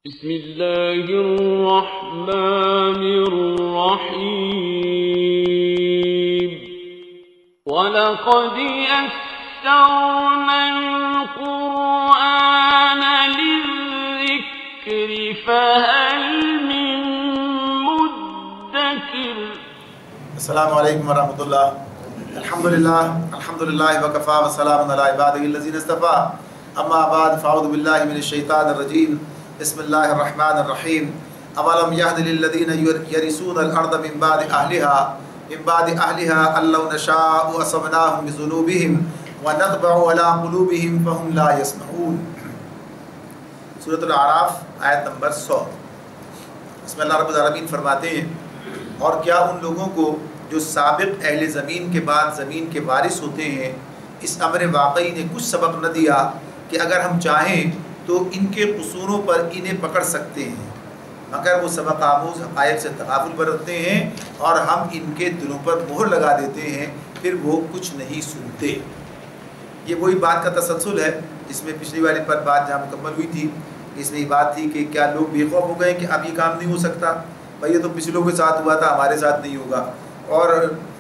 بسم اللہ الرحمن الرحیم وَلَقَدْ يَسَّرْنَا الْقُرْآنَ لِلذِّكْرِ فَهَلْ مِن مُدَّكِرٍ۔ السلام علیکم ورحمۃ اللہ۔ الحمدللہ وکفا وسلام علی عبادہ الذین اصطفیٰ، اما بعد فاعوذ باللہ من الشیطان الرجیم، بسم اللہ الرحمن الرحیم۔ اولم یہد للذین یرثون الارض من بعد اہلہا ان لو نشاء اصبناہم بذنوبہم ونطبع علی قلوبہم فہم لا یسمعون۔ سورۃ الاعراف آیت نمبر 100۔ بسم اللہ رب العالمین فرماتے ہیں، اور کیا ان لوگوں کو جو سابق اہل زمین کے بعد زمین کے وارث ہوتے ہیں اس امر واقعی نے کچھ سبق نہ دیا کہ اگر ہم چاہیں تو ان کے قصوروں پر انہیں پکڑ سکتے ہیں، مگر وہ سبق آموز حقائق سے تغافل برتتے ہیں اور ہم ان کے دلوں پر مہر لگا دیتے ہیں، پھر وہ کچھ نہیں سنتے۔ یہ وہی بات کا تسلسل ہے جس میں پچھلی والی پر بات جہاں مکمل ہوئی تھی، اس میں یہ بات تھی کہ کیا لوگ بے خوف ہو گئے کہ اب یہ کام نہیں ہو سکتا؟ بھائی یہ تو پچھلوں کے ساتھ ہوا تھا، ہمارے ساتھ نہیں ہوگا۔ اور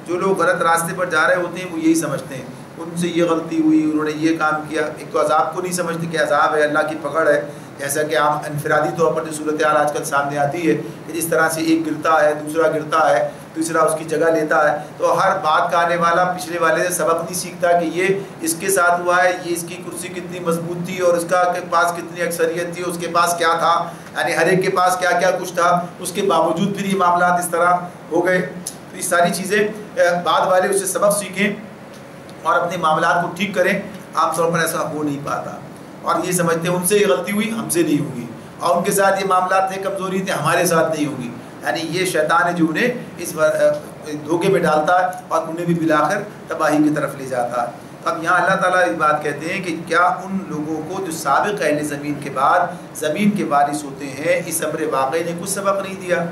جو لوگ غلط راستے پر جا رہے ہوتے ہیں وہ یہی سمجھتے ہیں ان سے یہ غلطی ہوئی، انہوں نے یہ کام کیا۔ ایک تو عذاب کو نہیں سمجھتے کہ عذاب ہے، اللہ کی پکڑ ہے، جیسا کہ عام انفرادی طور پر جو صورتحال آج کل سامنے آتی ہے کہ جس طرح سے ایک گرتا ہے، دوسرا گرتا ہے، تیسرا اس کی جگہ لیتا ہے، تو ہر بات کا آنے والا پچھلے والے سے سبق نہیں سیکھتا کہ یہ اس کے ساتھ ہوا ہے، یہ اس کی کرسی کتنی مضبوط تھی اور اس کا کے پاس کتنی اکثریت تھی، اس کے پاس کیا تھا، یعنی ہر ایک کے پاس کیا کیا کچھ تھا، اس کے باوجود پھر یہ معاملات اس طرح ہو گئے۔ تو یہ ساری چیزیں بعد والے اس سے سبق سیکھیں اور اپنے معاملات کو ٹھیک کریں۔ عام طور پر ایسا ہو نہیں پاتا اور یہ سمجھتے ہیں ان سے یہ غلطی ہوئی، ہم سے نہیں ہوگی، اور ان کے ساتھ یہ معاملات تھے، کمزوری تھے، ہمارے ساتھ نہیں ہوگی۔ یعنی یہ شیطان ہے جو انہیں اس دھوکے میں ڈالتا ہے اور انہیں بھی بالآخر تباہی کی طرف لے جاتا ہے۔ اب یہاں اللہ تعالیٰ یہ بات کہتے ہیں کہ کیا ان لوگوں کو جو سابق اہل زمین کے بعد زمین کے وارث ہوتے ہیں اس امر واقعی نے کچھ سبق نہیں دیا؟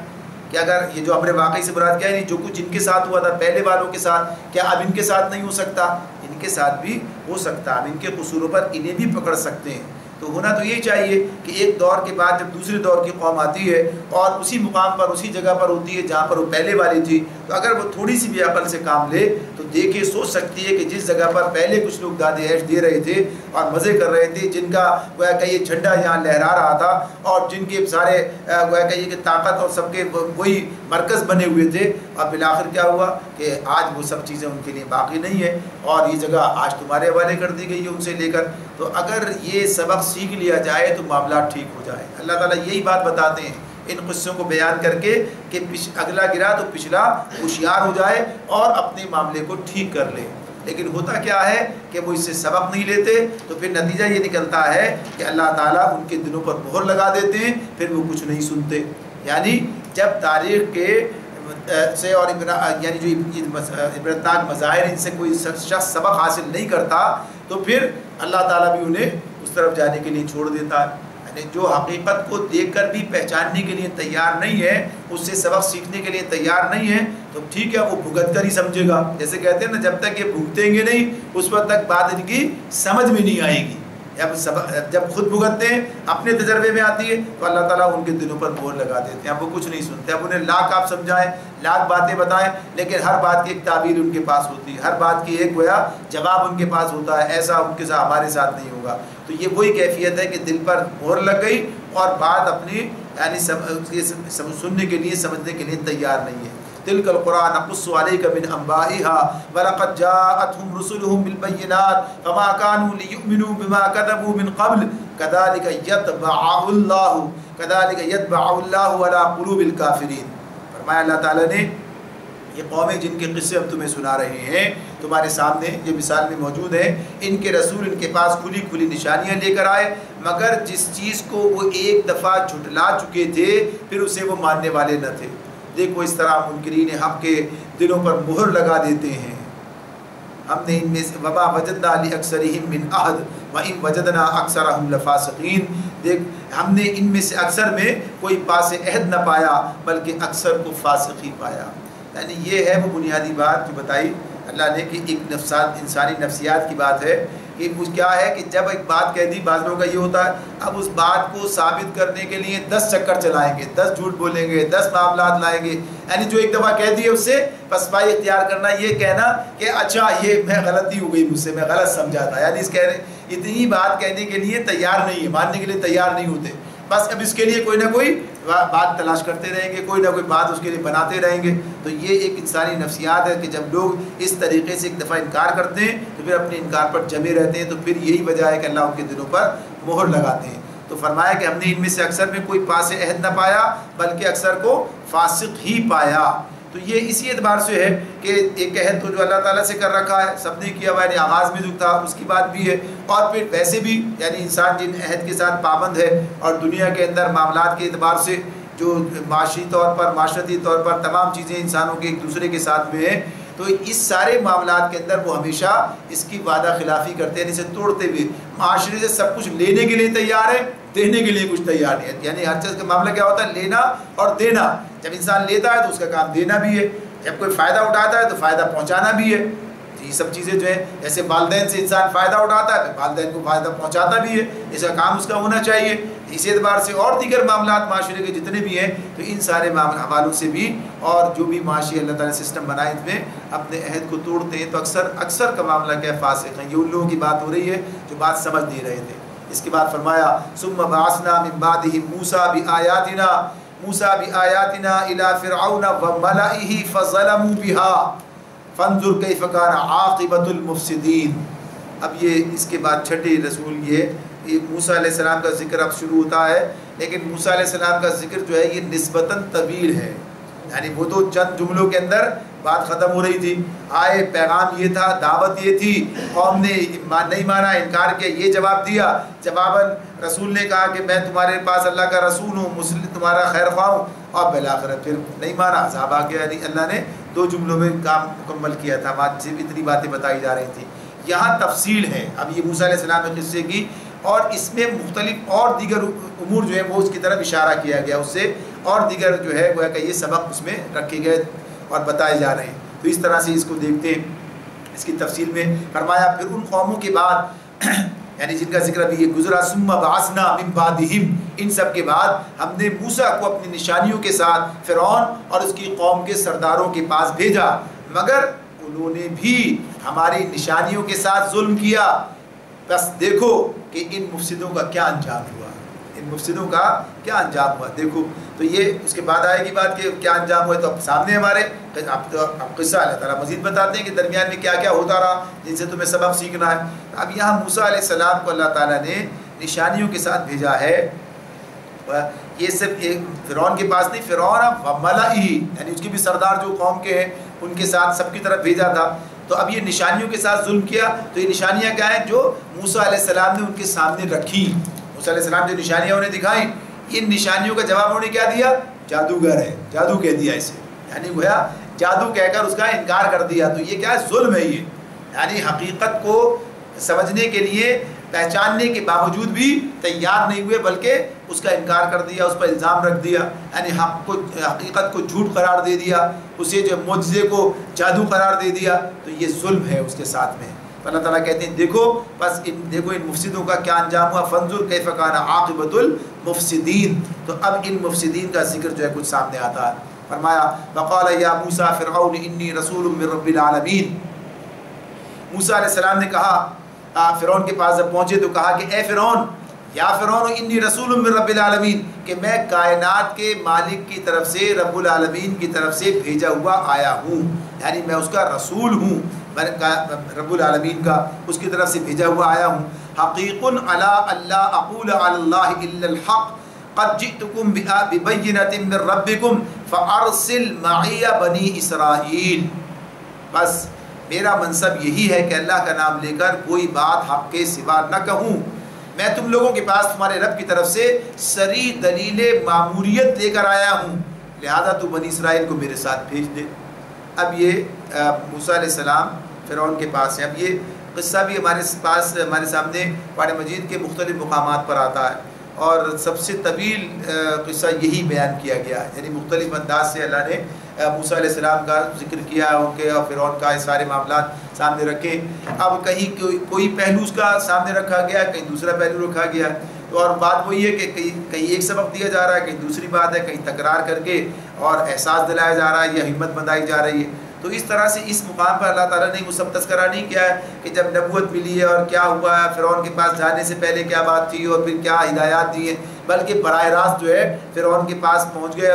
کہ اگر یہ جو امر واقعی سے مراد کیا ہے، جو کچھ ان کے ساتھ ہوا تھا پہلے والوں کے ساتھ، کیا اب ان کے ساتھ نہیں ہو سکتا؟ ان کے ساتھ بھی ہو سکتا، اب ان کے قصوروں پر انہیں بھی پکڑ سکتے ہیں۔ تو ہونا تو یہی چاہیے کہ ایک دور کے بعد جب دوسرے دور کی قوم آتی ہے اور اسی مقام پر اسی جگہ پر ہوتی ہے جہاں پر وہ پہلے والی تھی، تو اگر وہ تھوڑی سی بھی عقل سے کام لے تو دیکھے سوچ سکتی ہے کہ جس جگہ پر پہلے کچھ لوگ داد عیش دے رہے تھے اور مزے کر رہے تھے، جن کا گویا کہ یہ جھنڈا یہاں لہرا رہا تھا اور جن کے سارے گویا کہ یہ طاقت اور سب کے وہی مرکز بنے ہوئے تھے، اور بالآخر کیا ہوا کہ آج وہ سب چیزیں ان کے لیے باقی نہیں ہے اور یہ جگہ آج تمہارے حوالے کر دی گئی ہے ان سے لے کر۔ تو اگر یہ سبق سیکھ لیا جائے تو معاملات ٹھیک ہو جائے۔ اللہ تعالیٰ یہی بات بتاتے ہیں ان قصوں کو بیان کر کے کہ اگلا گرا تو پچھلا ہوشیار ہو جائے اور اپنے معاملے کو ٹھیک کر لے۔ لیکن ہوتا کیا ہے کہ وہ اس سے سبق نہیں لیتے، تو پھر نتیجہ یہ نکلتا ہے کہ اللہ تعالیٰ ان کے دلوں پر مہر لگا دیتے ہیں، پھر وہ کچھ نہیں سنتے۔ یعنی جب تاریخ کے سے اور یعنی جو عبرتناک مظاہر ان سے کوئی شخص سبق حاصل نہیں کرتا تو پھر اللہ تعالیٰ بھی انہیں اس طرف جانے کے لیے چھوڑ دیتا ہے۔ یعنی جو حقیقت کو دیکھ کر بھی پہچاننے کے لیے تیار نہیں ہے، اس سے سبق سیکھنے کے لیے تیار نہیں ہے، تو ٹھیک ہے وہ بھگت کر ہی سمجھے گا۔ جیسے کہتے ہیں نا، جب تک یہ بھگتیں گے نہیں اس وقت تک بات ان کی سمجھ میں نہیں آئے گی۔ جب خود بھگتتے ہیں اپنے تجربے میں آتی ہے تو اللہ تعالیٰ ان کے دلوں پر مہر لگا دیتے ہیں، اب وہ کچھ نہیں سنتے۔ اب انہیں لاکھ آپ سمجھائیں، لاکھ باتیں بتائیں، لیکن ہر بات کی ایک تعبیر ان کے پاس ہوتی ہے، ہر بات کی ایک گویا جواب ان کے پاس ہوتا ہے، ایسا ان کے ساتھ ہمارے ساتھ نہیں ہوگا۔ تو یہ وہی کیفیت ہے کہ دل پر مہر لگ گئی اور بات اپنی یعنی سننے کے لیے سمجھنے کے لیے تیار نہیں ہے۔ تلک القرآن نقص علیک من انبائها ولقد جاءتهم رسلهم بالبينات فما كانوا ليؤمنوا بما كذبوا من قبل كذلك يطبع الله على قلوب الكافرين۔ فرمایا اللہ تعالیٰ نے یہ قومیں جن کے قصے ہم تمہیں سنا رہے ہیں تمہارے سامنے یہ مثال میں موجود ہیں، ان کے رسول ان کے پاس کھلی کھلی نشانیاں لے کر آئے، مگر جس چیز کو وہ ایک دفعہ جھٹلا چکے تھے پھر اسے وہ ماننے والے نہ تھے۔ دیکھو اس طرح منکرین حق کے دلوں پر مہر لگا دیتے ہیں۔ ہم نے ان میں سے وما وجدنا لأکثرہم من عہد وإن وجدنا اکثرہم لفاسقین، دیکھ ہم نے ان میں سے اکثر میں کوئی پاس عہد نہ پایا بلکہ اکثر کو فاسق ہی پایا۔ یعنی یہ ہے وہ بنیادی بات جو بتائی اللہ نے کہ ایک انسانی نفسیات کی بات ہے کہ کیا ہے کہ جب ایک بات کہہ دی، بعض لوگوں کا یہ ہوتا ہے اب اس بات کو ثابت کرنے کے لیے 10 چکر چلائیں گے، 10 جھوٹ بولیں گے، 10 معاملات لائیں گے، یعنی جو ایک دفعہ کہہ دیے اس سے پسپائی اختیار کرنا، یہ کہنا کہ اچھا یہ میں غلطی ہو گئی مجھ سے، میں غلط سمجھا تھا، یعنی اس اتنی بات کہنے کے لیے تیار نہیں ہے، ماننے کے لیے تیار نہیں ہوتے، بس اب اس کے لیے کوئی نہ کوئی بات تلاش کرتے رہیں گے، کوئی نہ کوئی بات اس کے لیے بناتے رہیں گے. تو یہ ایک انسانی نفسیات ہے کہ جب لوگ اس طریقے سے ایک دفعہ انکار کرتے ہیں تو پھر اپنے انکار پر جمے رہتے ہیں، تو پھر یہی وجہ ہے کہ اللہ ان کے دلوں پر مہر لگاتے ہیں. تو فرمایا کہ ہم نے ان میں سے اکثر میں کوئی پاس عہد نہ پایا بلکہ اکثر کو فاسق ہی پایا. تو یہ اسی اعتبار سے ہے کہ ایک عہد تو جو اللہ تعالیٰ سے کر رکھا ہے سب نے کیا ہوا، یعنی آغاز میں جو تھا اس کی بات بھی ہے، اور پھر ویسے بھی یعنی انسان جن عہد کے ساتھ پابند ہے اور دنیا کے اندر معاملات کے اعتبار سے جو معاشی طور پر معاشرتی طور پر تمام چیزیں انسانوں کے ایک دوسرے کے ساتھ میں ہیں، تو اس سارے معاملات کے اندر وہ ہمیشہ اس کی وعدہ خلافی کرتے ہیں، اسے توڑتے ہوئے معاشرے سے سب کچھ لینے کے لیے تیار ہے، دینے کے لیے کچھ تیار نہیں ہے. یعنی ہر چیز کا معاملہ کیا ہوتا ہے؟ لینا اور دینا. جب انسان لیتا ہے تو اس کا کام دینا بھی ہے، جب کوئی فائدہ اٹھاتا ہے تو فائدہ پہنچانا بھی ہے. یہ سب چیزیں جو ہیں جیسے والدین سے انسان فائدہ اٹھاتا ہے پھر والدین کو فائدہ پہنچاتا بھی ہے، اس کا کام اس کا ہونا چاہیے. اسی اعتبار سے اور دیگر معاملات معاشرے کے جتنے بھی ہیں تو ان سارے حوالوں سے بھی اور جو بھی معاشی اللہ تعالیٰ نے سسٹم بنائے اس میں اپنے عہد کو توڑتے ہیں. تو اکثر کا معاملہ کیا فاسق ہیں. یہ ان لوگوں کی بات ہو رہی ہے جو بات سمجھ نہیں رہے تھے. اس کے بعد فرمایا ثم بعثنا من بعدہ موسیٰ بآیاتنا الی فرعون وملئہ فظلموا بها فانظر کیف کان عاقبۃ المفسدین. اب یہ اس کے بعد چھٹے رسول یہ موسیٰ علیہ السلام کا ذکر اب شروع ہوتا ہے، لیکن موسیٰ علیہ السلام کا ذکر جو ہے یہ نسبتاً طویل ہے. یعنی وہ تو چند جملوں کے اندر بات ختم ہو رہی تھی، آئے پیغام یہ تھا، دعوت یہ تھی، قوم نے نہیں مانا، انکار کیا، یہ جواب دیا. جواباً رسول نے کہا کہ میں تمہارے پاس اللہ کا رسول ہوں، مسلم تمہارا خیر خواہ ہوں، اور بالآخر پھر نہیں مانا، عذاب آ گیا. یعنی اللہ نے 2 جملوں میں کام مکمل کیا تھا، بات صرف اتنی باتیں بتائی جا رہی تھیں. یہاں تفصیل ہے اب یہ موسیٰ علیہ السلام کے قصے کی، اور اس میں مختلف اور دیگر امور جو ہے وہ اس کی طرف اشارہ کیا گیا، اس سے اور دیگر جو ہے گویا کہ یہ سبق اس میں رکھے گئے اور بتائے جا رہے ہیں. تو اس طرح سے اس کو دیکھتے ہیں. اس کی تفصیل میں فرمایا پھر ان قوموں کے بعد یعنی جن کا ذکر ابھی یہ گزرا، ثم بعثنا من بعدہم، ان سب کے بعد ہم نے موسیٰ کو اپنی نشانیوں کے ساتھ فرعون اور اس کی قوم کے سرداروں کے پاس بھیجا، مگر انہوں نے بھی ہماری نشانیوں کے ساتھ ظلم کیا. بس دیکھو کہ ان مفسدوں کا کیا انجام ہوا، ان مفسدوں کا کیا انجام ہوا. دیکھو تو یہ اس کے بعد آئے گی بات کہ کیا انجام ہوا. تو اب سامنے ہمارے اب قصہ اللہ تعالیٰ مزید بتاتے ہیں کہ درمیان میں کیا کیا ہوتا رہا جن سے تمہیں سبق سیکھنا ہے. اب یہاں موسیٰ علیہ السلام کو اللہ تعالیٰ نے نشانیوں کے ساتھ بھیجا ہے. یہ صرف ایک فرعون کے پاس نہیں، فرعون وملئہ یعنی اس کے بھی سردار جو قوم کے ہیں ان کے ساتھ سب کی طرف بھیجا تھا. تو اب یہ نشانیوں کے ساتھ ظلم کیا. تو یہ نشانیاں کیا ہیں جو موسیٰ علیہ السلام نے ان کے سامنے رکھی. موسیٰ علیہ السلام جو نشانیاں انہیں دکھائیں، ان نشانیوں کا جواب انہوں نے کیا دیا؟ جادوگر ہے، جادو کہہ دیا اسے، یعنی گویا جادو کہہ کر اس کا انکار کر دیا. تو یہ کیا ہے؟ ظلم ہے یہ. یعنی حقیقت کو سمجھنے کے لیے پہچاننے کے باوجود بھی تیار نہیں ہوئے بلکہ اس کا انکار کر دیا، اس پر الزام رکھ دیا، یعنی حقیقت کو جھوٹ قرار دے دیا، اسے جو معجزے کو جادو قرار دے دیا. تو یہ ظلم ہے اس کے ساتھ میں. اللہ تعالیٰ کہتے ہیں دیکھو بس دیکھو ان مفسدوں کا کیا انجام ہوا. فانظر کیف کان عاقبۃ المفسدین. تو اب ان مفسدین کا ذکر جو ہے کچھ سامنے آتا ہے. فرمایا وقال یا موسیٰ فرعون انی رسول من رب العالمین. موسیٰ علیہ السلام نے کہا فرعون کے پاس جب پہنچے تو کہا کہ اے فرعون، یا فرعون انی رسول من رب العالمین، کہ میں کائنات کے مالک کی طرف سے، رب العالمین کی طرف سے بھیجا ہوا آیا ہوں، یعنی میں اس کا رسول ہوں، رب العالمین کا اس کی طرف سے بھیجا ہوا آیا ہوں. حقیق علی اللہ اقول علی اللہ الا الحق قد جئتکم ببینۃ من ربکم فارسل معی بنی اسرائیل. بس میرا منصب یہی ہے کہ اللہ کا نام لے کر کوئی بات حق کے سوا نہ کہوں. میں تم لوگوں کے پاس تمہارے رب کی طرف سے سری دلیل ماموریت لے کر آیا ہوں، لہذا تو بنی اسرائیل کو میرے ساتھ بھیج دے. اب یہ موسیٰ علیہ السلام فرعون کے پاس ہے. اب یہ قصہ بھی ہمارے پاس ہمارے سامنے قرآن مجید کے مختلف مقامات پر آتا ہے، اور سب سے طویل قصہ یہی بیان کیا گیا ہے، یعنی مختلف انداز سے اللہ نے موسیٰ علیہ السلام کا ذکر کیا، ان کے اور فرعون کا یہ سارے معاملات سامنے رکھے۔ اب کہیں کوئی پہلو اس کا سامنے رکھا گیا، کہیں دوسرا پہلو رکھا گیا، تو اور بات وہی ہے کہ کہیں ایک سبق دیا جا رہا ہے، کہیں دوسری بات ہے، کہیں تکرار کر کے اور احساس دلایا جا رہا ہے یا ہمت بندائی جا رہی ہے۔ تو اس طرح سے اس مقام پر اللہ تعالیٰ نے وہ سب تذکرہ نہیں کیا ہے کہ جب نبوت ملی ہے اور کیا ہوا ہے، فرعون کے پاس جانے سے پہلے کیا بات تھی اور پھر کیا ہدایات دی ہیں، بلکہ براہ راست جو ہے فرعون کے پاس پہنچ گئے،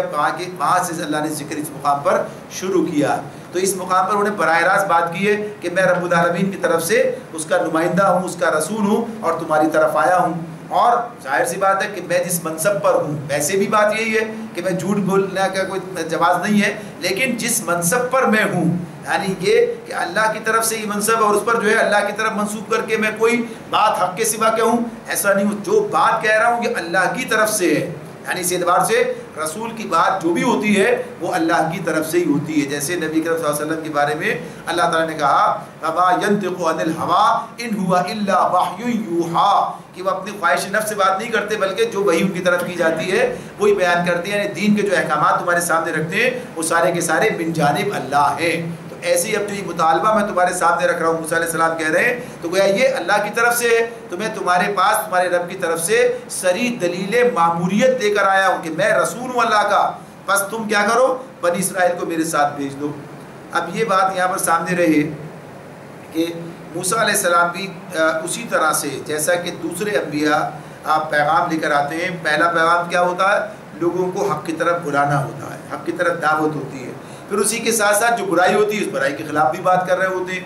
وہاں سے اللہ نے ذکر اس مقام پر شروع کیا۔ تو اس مقام پر انہیں براہ راست بات کی ہے کہ میں رب العالمین کی طرف سے اس کا نمائندہ ہوں، اس کا رسول ہوں اور تمہاری طرف آیا ہوں۔ اور ظاہر سی بات ہے کہ میں جس منصب پر ہوں، ویسے بھی بات یہی ہے کہ میں جھوٹ بولنے کا کوئی جواز نہیں ہے، لیکن جس منصب پر میں ہوں، یعنی یہ کہ اللہ کی طرف سے یہ منصب ہے اور اس پر جو ہے اللہ کی طرف منسوب کر کے میں کوئی بات حق کے سوا کہوں، ایسا نہیں ہوں۔ جو بات کہہ رہا ہوں یہ اللہ کی طرف سے ہے، یعنی اس اعتبار سے رسول کی بات جو بھی ہوتی ہے وہ اللہ کی طرف سے ہی ہوتی ہے۔ جیسے نبی کریم صلی اللہ علیہ وسلم کے بارے میں اللہ تعالیٰ نے کہا وَمَا يَنطِقُ عَنِ الْهَوَىٰ إِنْ هُوَ إِلَّا وَحْيٌ يُوحَىٰ، کہ وہ اپنی خواہش نفس سے بات نہیں کرتے بلکہ جو وحی ان کی طرف کی جاتی ہے وہی بیان کرتے ہیں، یعنی دین کے جو احکامات تمہارے سامنے رکھتے ہیں وہ سارے کے سارے من جانب اللہ ہیں۔ تو ایسے ہی اب جو یہ مطالبہ میں تمہارے سامنے رکھ رہا ہوں، موسیٰ علیہ السلام کہہ رہے ہیں، تو گویا یہ اللہ کی طرف سے ہے، تو میں تمہارے پاس تمہارے رب کی طرف سے صریح دلیل معموریت دے کر آیا ہوں کہ میں رسول ہوں اللہ کا، بس تم کیا کرو، بنی اسرائیل کو میرے ساتھ بھیج دو۔ اب یہ بات یہاں پر سامنے رہے کہ موسیٰ علیہ السلام بھی اسی طرح سے جیسا کہ دوسرے انبیاء آپ پیغام لے کر آتے ہیں، پہلا پیغام کیا ہوتا ہے، لوگوں کو حق کی طرف بلانا ہوتا ہے، حق کی طرف دعوت ہوتی ہے، پھر اسی کے ساتھ ساتھ جو برائی ہوتی ہے اس برائی کے خلاف بھی بات کر رہے ہوتے ہیں۔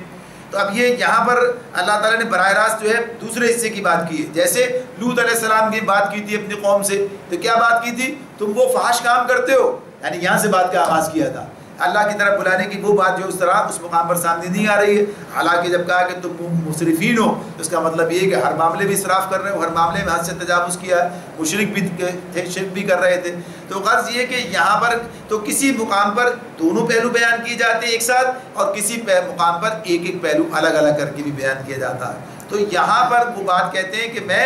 تو اب یہ یہاں پر اللہ تعالیٰ نے براہ راست جو ہے دوسرے حصے کی بات کی ہے، جیسے لوط علیہ السلام کی بات کی تھی اپنی قوم سے، تو کیا بات کی تھی، تم وہ فحش کام کرتے ہو، یعنی یہاں سے بات کا آغاز کیا تھا، اللہ کی طرف بلانے کی وہ بات جو اس طرح اس مقام پر سامنے نہیں آ رہی ہے۔ حالانکہ جب کہا کہ تم مسرفین ہو تو اس کا مطلب یہ ہے کہ ہر معاملے میں اسراف کر رہے ہو، ہر معاملے میں حد سے تجاوز کیا ہے، مشرک بھی تھے، شرک بھی کر رہے تھے۔ تو غرض یہ کہ یہاں پر تو کسی مقام پر دونوں پہلو بیان کیے جاتے ہیں ایک ساتھ، اور کسی مقام پر ایک ایک پہلو الگ الگ کر کے بھی بیان کیا جاتا ہے۔ تو یہاں پر وہ بات کہتے ہیں کہ میں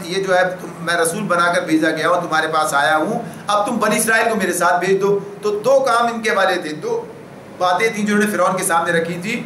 یہ جو ہے میں رسول بنا کر بھیجا گیا ہوں، تمہارے پاس آیا ہوں، اب تم بنی اسرائیل کو میرے ساتھ بھیج دو۔ تو دو کام ان کے والے تھے، دو باتیں تھیں جو انہوں نے فرعون کے سامنے رکھی تھی۔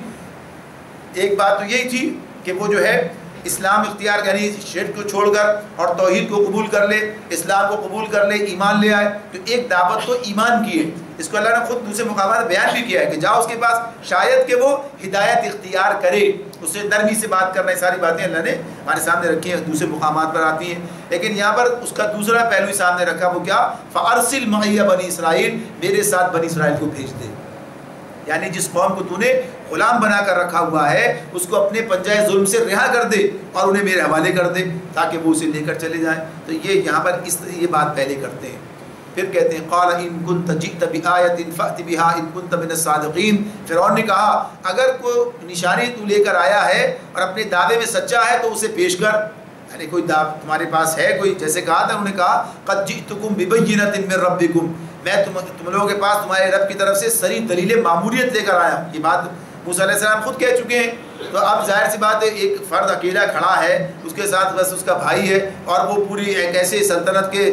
ایک بات تو یہی تھی کہ وہ جو ہے اسلام اختیار یعنی شرک کو چھوڑ کر اور توحید کو قبول کر لے، اسلام کو قبول کر لے، ایمان لے آئے۔ تو ایک دعوت تو ایمان کی ہے، اس کو اللہ نے خود دوسرے مقامات بیان بھی کیا ہے کہ جاؤ اس کے پاس، شاید کہ وہ ہدایت اختیار کرے، اس سے نرمی سے بات کرنا، ساری باتیں اللہ نے ہمارے سامنے رکھی ہیں، دوسرے مقامات پر آتی ہیں۔ لیکن یہاں پر اس کا دوسرا پہلو ہی سامنے رکھا، وہ کیا، فَأَرْسِلْ مَعِيَ بنی اسرائیل، میرے ساتھ بنی اسرائیل کو بھیج دے، یعنی جس قوم کو تو نے غلام بنا کر رکھا ہوا ہے اس کو اپنے پنجہ ظلم سے رہا کر دے اور انہیں میرے حوالے کر دے تاکہ وہ اسے لے کر چلے جائیں۔ تو یہ یہاں پر یہ بات پہلے کرتے ہیں۔ پھر کہتے ہیں قال ان كنت جئت بآية فأت بها ان كنت من الصادقين، فرعون نے کہا اگر کوئی نشانی تو لے کر آیا ہے اور اپنے دعوے میں سچا ہے تو اسے پیش کر، یعنی کوئی تمہارے پاس ہے کوئی، جیسے کہا تھا انہوں نے کہا قد جئتكم ببينة من ربكم، میں تم لوگوں کے پاس تمہارے رب کی طرف سے صریح دلیل معمولیت لے کر آیا ہوں۔ یہ بات موسیٰ علیہ السلام خود کہہ چکے ہیں۔ تو اب ظاہر سی بات ہے ایک فرد اکیلا کھڑا ہے، اس کے ساتھ بس اس کا بھائی ہے، اور وہ پوری ایک ایسے سلطنت کے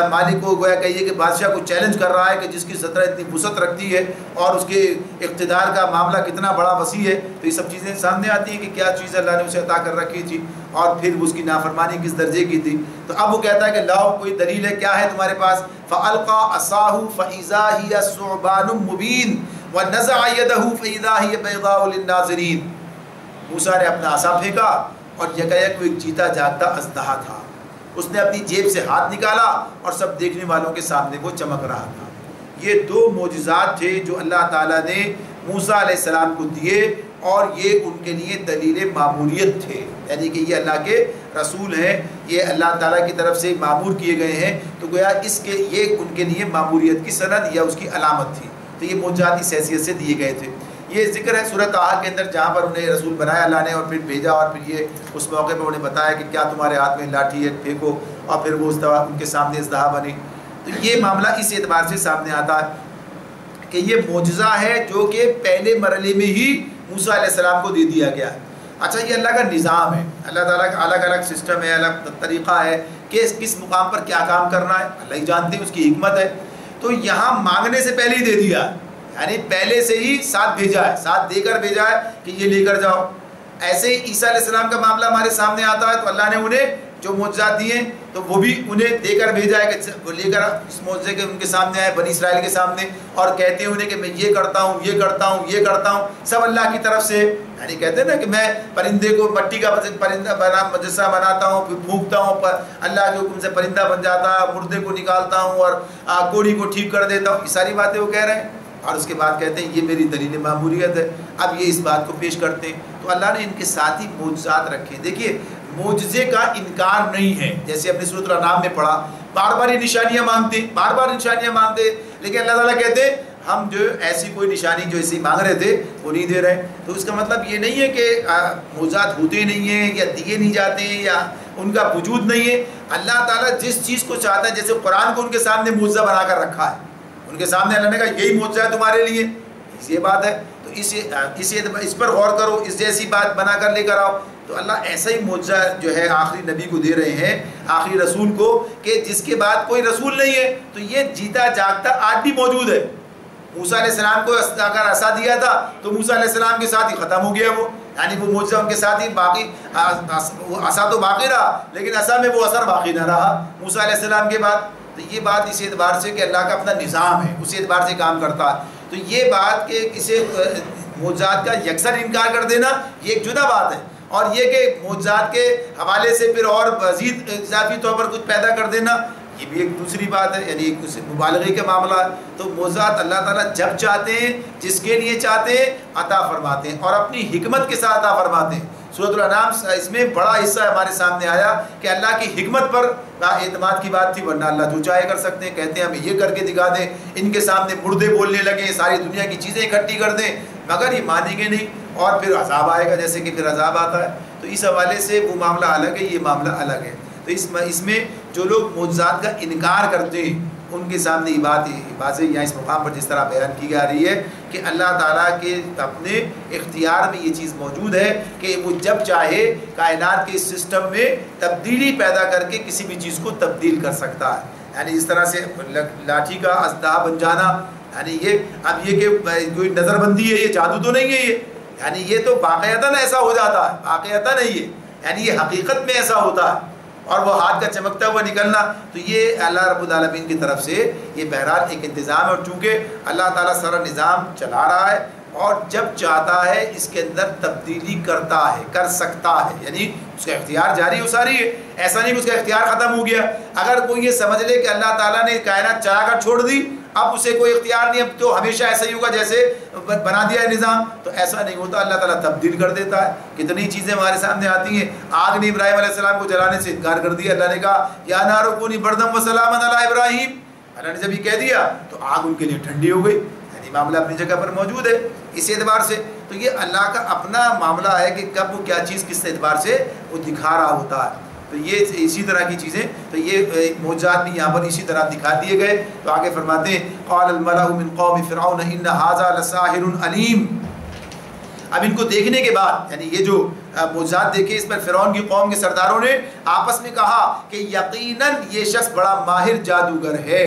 مالک کو گویا کہیے کہ بادشاہ کو چیلنج کر رہا ہے کہ جس کی سلطنت اتنی وسعت رکھتی ہے اور اس کے اقتدار کا معاملہ کتنا بڑا وسیع ہے۔ تو یہ سب چیزیں سامنے آتی ہیں کہ کیا چیز اللہ نے اسے عطا کر رکھی تھی اور پھر اس کی نافرمانی کس درجے کی تھی۔ تو اب وہ کہتا ہے کہ لاؤ کوئی دلیل ہے، کیا ہے تمہارے پاس؟ فَأَلْقَىٰ عَصَاهُ فَإِذَا هِيَ ثُعْبَانٌ مُّبِينٌ وَنَزَعَ يَدَهُ فَإِذَا هِيَ بَيْضَاءُ لِلنَّاظِرِينَ، موسیٰ نے اپنا عصا پھینکا اور یکایک وہ ایک جیتا جاگتا اژدہا تھا، اس نے اپنی جیب سے ہاتھ نکالا اور سب دیکھنے والوں کے سامنے وہ چمک رہا تھا۔ یہ دو معجزات تھے جو اللہ تعالیٰ نے موسیٰ علیہ السلام کو دیے، اور یہ ان کے لیے دلیل معمولیت تھے، یعنی کہ یہ اللہ کے رسول ہیں، یہ اللہ تعالیٰ کی طرف سے معمور کیے گئے ہیں، تو گویا یہ ان کے لیے معمولیت کی سند یا اس کی علامت تھی۔ تو یہ معجزات اس حیثیت سے دیے گئے تھے۔ یہ ذکر ہے سورۃ طٰہٰ کے اندر جہاں پر انہیں رسول بنایا اللہ نے اور پھر بھیجا، اور پھر یہ اس موقع پر انہیں بتایا کہ کیا تمہارے ہاتھ میں لاٹھی ہے پھینکو، اور پھر وہ ان کے سامنے اژدہا بنی۔ تو یہ معاملہ اس اعتبار سے سامنے آتا ہے کہ یہ معجزہ ہے جو کہ پہلے مرحلے میں ہی موسیٰ علیہ السلام کو دے دیا گیا ہے۔ اچھا، یہ اللہ کا نظام ہے، اللہ تعالیٰ کا الگ الگ سسٹم ہے، الگ طریقہ ہے کہ کہ کس مقام پر کیا کام کرنا ہے، اللہ ہی جانتے ہیں، اس کی حکمت ہے. تو یہاں مانگنے سے پہلے ہی دے دیا، یعنی پہلے سے ہی ساتھ بھیجا ہے، ساتھ دے کر بھیجا ہے کہ یہ لے کر جاؤ. ایسے ہی عیسیٰ علیہ السلام کا معاملہ ہمارے سامنے آتا ہے، تو اللہ نے انہیں جو معجزات دیے تو وہ بھی انہیں دے کر بھیجا ہے کہ وہ لے کر اس معجزے کے ان کے سامنے آئے، بنی اسرائیل کے سامنے، اور کہتے ہیں انہیں کہ میں یہ کرتا ہوں، یہ کرتا ہوں، یہ کرتا ہوں، سب اللہ کی طرف سے. یعنی کہتے ہیں نا کہ میں پرندے کو مٹی کا پرندہ مجسمہ بناتا ہوں، پھر پھونکتا ہوں، اللہ کے حکم سے پرندہ بن جاتا ہے، مردے کو نکالتا ہوں اور کوڑی کو ٹھیک کر دیتا ہوں. یہ ساری باتیں وہ کہہ رہے ہیں، اور اس کے بعد کہتے ہیں یہ میری دلیل معمولیت ہے. اب یہ اس بات کو پیش کرتے ہیں، تو اللہ نے ان کے ساتھ ہی معجزات رکھے. دیکھیے معجزے کا انکار نہیں ہے، جیسے اپنے سورۃ الانعام میں پڑھا، بار بار یہ نشانیاں مانگتے، بار بار نشانیاں مانگتے، لیکن اللہ تعالیٰ کہتے ہیں ہم جو ایسی کوئی نشانی جو ایسی مانگ رہے تھے وہ نہیں دے رہے. تو اس کا مطلب یہ نہیں ہے کہ معجزات ہوتے نہیں ہیں یا دیے نہیں جاتے ہیں یا ان کا وجود نہیں ہے. اللہ تعالیٰ جس چیز کو چاہتا ہے، جیسے قرآن کو ان کے سامنے معجزہ بنا کر رکھا ہے، ان کے سامنے اللہ نے کہا یہی معجزہ ہے تمہارے لیے، یہ بات ہے، تو اس پر غور کرو، اس جیسی بات بنا کر لے کر آؤ. تو اللہ ایسا ہی معجزہ جو ہے آخری نبی کو دے رہے ہیں، آخری رسول کو، کہ جس کے بعد کوئی رسول نہیں ہے. تو یہ جیتا جاگتا آج بھی موجود ہے. موسیٰ علیہ السلام کو اگر عصا دیا تھا تو موسیٰ علیہ السلام کے ساتھ ہی ختم ہو گیا وہ، یعنی وہ معجزہ ان کے ساتھ ہی باقی، عصا تو باقی رہا لیکن عصا میں وہ اثر باقی نہ رہا موسیٰ علیہ السلام کے بعد. تو یہ بات اس اعتبار سے کہ اللہ کا اپنا نظام ہے، اس اعتبار سے کام کرتا ہے. تو یہ بات کہ کسی معجزات کا یکسر انکار کر دینا یہ ایک جدا بات ہے، اور یہ کہ معجزات کے حوالے سے پھر اور مزید اضافی طور پر کچھ پیدا کر دینا یہ بھی ایک دوسری بات ہے، یعنی کچھ مبالغے کے معاملہ. تو معجزات اللہ تعالیٰ جب چاہتے ہیں، جس کے لیے چاہتے ہیں عطا فرماتے ہیں، اور اپنی حکمت کے ساتھ عطا فرماتے ہیں. سورۃ الانعام اس میں بڑا حصہ ہمارے سامنے آیا کہ اللہ کی حکمت پر اعتماد کی بات تھی، ورنہ اللہ جو چاہے کر سکتے ہیں. کہتے ہیں ہمیں یہ کر کے دکھا دیں، ان کے سامنے مردے بولنے لگے، ساری دنیا کی چیزیں اکٹھی کر دیں، مگر یہ مانیں گے نہیں، اور پھر عذاب آئے گا، جیسے کہ پھر عذاب آتا ہے. تو اس حوالے سے وہ معاملہ الگ ہے، یہ معاملہ الگ ہے. تو اس میں جو لوگ معجزات کا انکار کرتے ہیں ان کے سامنے یہ بات واضح یہاں اس مقام پر جس طرح بیان کی جا رہی ہے کہ اللہ تعالیٰ کے اپنے اختیار میں یہ چیز موجود ہے کہ وہ جب چاہے کائنات کے اس سسٹم میں تبدیلی پیدا کر کے کسی بھی چیز کو تبدیل کر سکتا ہے. یعنی اس طرح سے لاٹھی کا اسدہ بن جانا، یعنی یہ اب یہ کہ کوئی نظر بندی ہے، یہ جادو تو نہیں ہے، یہ یعنی یہ تو واقعتاً ایسا ہو جاتا ہے، واقعتاً نہیں ہے، یعنی یہ حقیقت میں ایسا ہوتا ہے، اور وہ ہاتھ کا چمکتا ہوا نکلنا. تو یہ اللہ رب العالمین کی طرف سے یہ بہرحال ایک انتظام ہے، اور چونکہ اللہ تعالیٰ سارا نظام چلا رہا ہے اور جب چاہتا ہے اس کے اندر تبدیلی کرتا ہے، کر سکتا ہے، یعنی اس کا اختیار جاری و ساری ہے. ایسا نہیں کہ اس کا اختیار ختم ہو گیا. اگر کوئی یہ سمجھ لے کہ اللہ تعالیٰ نے کائنات چلا کر چھوڑ دی، اب اسے کوئی اختیار نہیں، اب تو ہمیشہ ایسا ہی ہوگا جیسے بنا دیا ہے نظام، تو ایسا نہیں ہوتا. اللہ تعالیٰ تبدیل کر دیتا ہے. کتنی چیزیں ہمارے سامنے آتی ہیں. آگ نے ابراہیم علیہ السلام کو جلانے سے انکار کر دیا. اللہ نے کہا یا نار کونی بردم و سلاما علی ابراہیم. اللہ نے جب یہ کہہ دیا تو آگ ان کے لیے ٹھنڈی ہو گئی. یعنی معاملہ اپنی جگہ پر موجود ہے اس اعتبار سے. تو یہ اللہ کا اپنا معاملہ ہے کہ کب وہ کیا چیز کس اعتبار سے وہ دکھا رہا ہوتا ہے. تو یہ اسی طرح کی چیزیں، تو یہ معجزات بھی یہاں پر اسی طرح دکھا دیے گئے. تو آگے فرماتے ہیں قال الملأ من قوم فرعون ان هذا لساحر علیم. اب ان کو دیکھنے کے بعد، یعنی یہ جو معجزات دیکھے اس پر فرعون کی قوم کے سرداروں نے آپس میں کہا کہ یقیناً یہ شخص بڑا ماہر جادوگر ہے.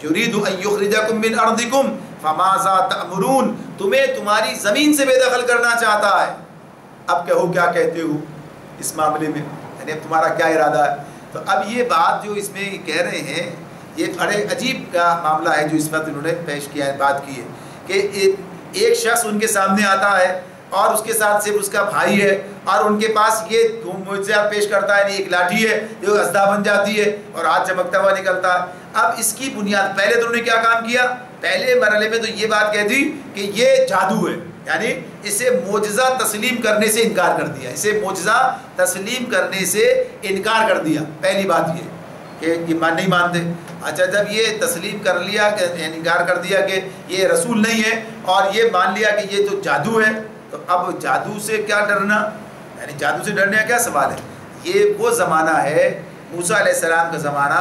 یرید ان یخرجکم من ارضکم فماذا تأمرون. تمہیں تمہاری زمین سے بے دخل کرنا چاہتا ہے. اب کہو کیا کہتے ہو اس معاملے میں، یعنی اب تمہارا کیا ارادہ ہے. تو اب یہ بات جو اس میں کہہ رہے ہیں یہ بڑے عجیب کا معاملہ ہے جو اس وقت انہوں نے پیش کیا ہے، بات کی ہے کہ ایک شخص ان کے سامنے آتا ہے اور اس کے ساتھ صرف اس کا بھائی ہے، اور ان کے پاس یہ معجزات پیش کرتا ہے. یعنی ایک لاٹھی ہے جو اسدہ بن جاتی ہے اور ہاتھ چمکتا ہوا نکلتا ہے. اب اس کی بنیاد پہلے تو انہوں نے کیا کام کیا، پہلے مرحلے میں تو یہ بات کہہ دی کہ یہ جادو ہے، یعنی اسے معجزہ تسلیم کرنے سے انکار کر دیا. اسے معجزہ تسلیم کرنے سے انکار کر دیا. پہلی بات یہ کہ یہ نہیں مانتے. اچھا جب یہ تسلیم کر لیا کہ انکار کر دیا کہ یہ رسول نہیں ہے اور یہ مان لیا کہ یہ تو جادو ہے، تو اب جادو سے کیا ڈرنا، یعنی جادو سے ڈرنے کا کیا سوال ہے. یہ وہ زمانہ ہے موسیٰ علیہ السلام کا زمانہ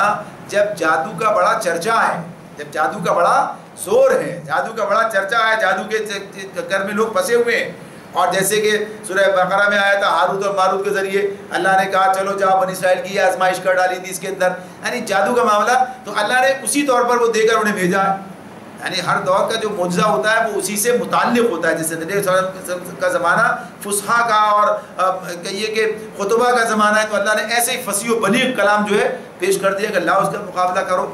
جب جادو کا بڑا چرچا ہے، جب جادو کا بڑا زور ہے، جادو کا بڑا چرچا ہے، جادو کے گھر میں لوگ پھنسے ہوئے ہیں. اور جیسے کہ سورہ بقرہ میں آیا تھا ہاروت اور ماروت کے ذریعے اللہ نے کہا چلو جاؤ بنی اسرائیل کی آزمائش کر ڈالی تھی اس کے اندر، یعنی جادو کا معاملہ تو اللہ نے اسی طور پر وہ دے کر انہیں بھیجا ہے. یعنی ہر دور کا جو معجزہ ہوتا ہے وہ اسی سے متعلق ہوتا ہے. جیسے نبی صلی اللہ علیہ وسلم کا زمانہ فصحا کا اور کہیے کہ خطبہ کا زمانہ ہے، تو اللہ نے ایسے ہی فصیح و بلیغ کلام جو ہے پیش کر دیا کہ اللہ اس کا مقابلہ کرو.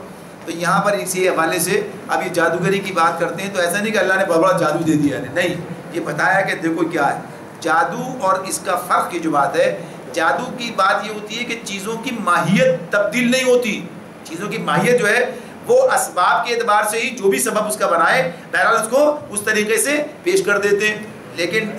تو یہاں پر اسی حوالے سے اب یہ جادوگری کی بات کرتے ہیں تو ایسا نہیں کہ اللہ نے بہت بڑا جادو دے دیا ہے، نہیں، یہ بتایا کہ دیکھو کیا ہے جادو اور اس کا فرق کی جو بات ہے. جادو کی بات یہ ہوتی ہے کہ چیزوں کی ماہیت تبدیل نہیں ہوتی. چیزوں کی ماہیت جو ہے وہ اسباب کے اعتبار سے ہی جو بھی سبب اس کا بنائے بہرحال اس کو اس طریقے سے پیش کر دیتے ہیں. لیکن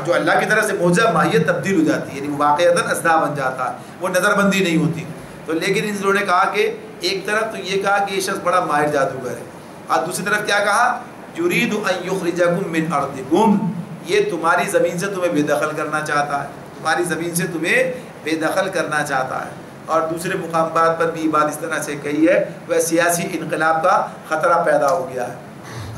جو اللہ کی طرف سے معجزہ ماہیت تبدیل ہو جاتی ہے، یعنی واقعتاً اصداء بن جاتا ہے، وہ نظر بندی نہیں ہوتی. تو لیکن ان لوگوں نے کہا کہ ایک طرف تو یہ کہا کہ یہ شخص بڑا ماہر جادوگر ہے، اور دوسری طرف کیا کہا یرید ان یخرجکم من ارضکم، یہ تمہاری زمین سے تمہیں بے دخل کرنا چاہتا ہے، تمہاری زمین سے تمہیں بے دخل کرنا چاہتا ہے. اور دوسرے مقامات پر بھی بات اس طرح سے کہی ہے وہ سیاسی انقلاب کا خطرہ پیدا ہو گیا ہے.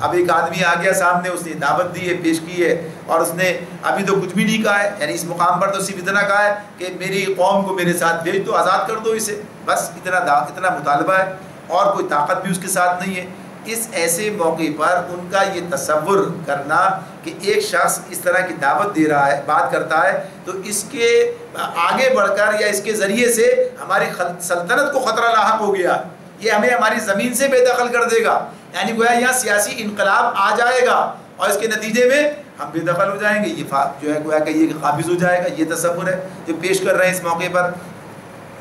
اب ایک آدمی آ گیا سامنے، اس نے دعوت دی ہے، پیش کی ہے، اور اس نے ابھی تو کچھ بھی نہیں کہا ہے، یعنی اس مقام پر تو صرف اتنا کہا ہے کہ میری قوم کو میرے ساتھ بھیج دو، آزاد کر دو اسے، بس اتنا مطالبہ ہے، اور کوئی طاقت بھی اس کے ساتھ نہیں ہے. اس ایسے موقع پر ان کا یہ تصور کرنا کہ ایک شخص اس طرح کی دعوت دے رہا ہے، بات کرتا ہے، تو اس کے آگے بڑھ کر یا اس کے ذریعے سے ہماری سلطنت کو خطرہ لاحق ہو گیا، یہ ہمیں ہماری زمین سے بے دخل کر دے گا، یعنی گویا یہاں سیاسی انقلاب آ جائے گا اور اس کے نتیجے میں ہم بے دخل ہو جائیں گے، یہ جو ہے گویا کہ یہ قابض ہو جائے گا. یہ تصور ہے جو پیش کر رہے ہیں اس موقع پر.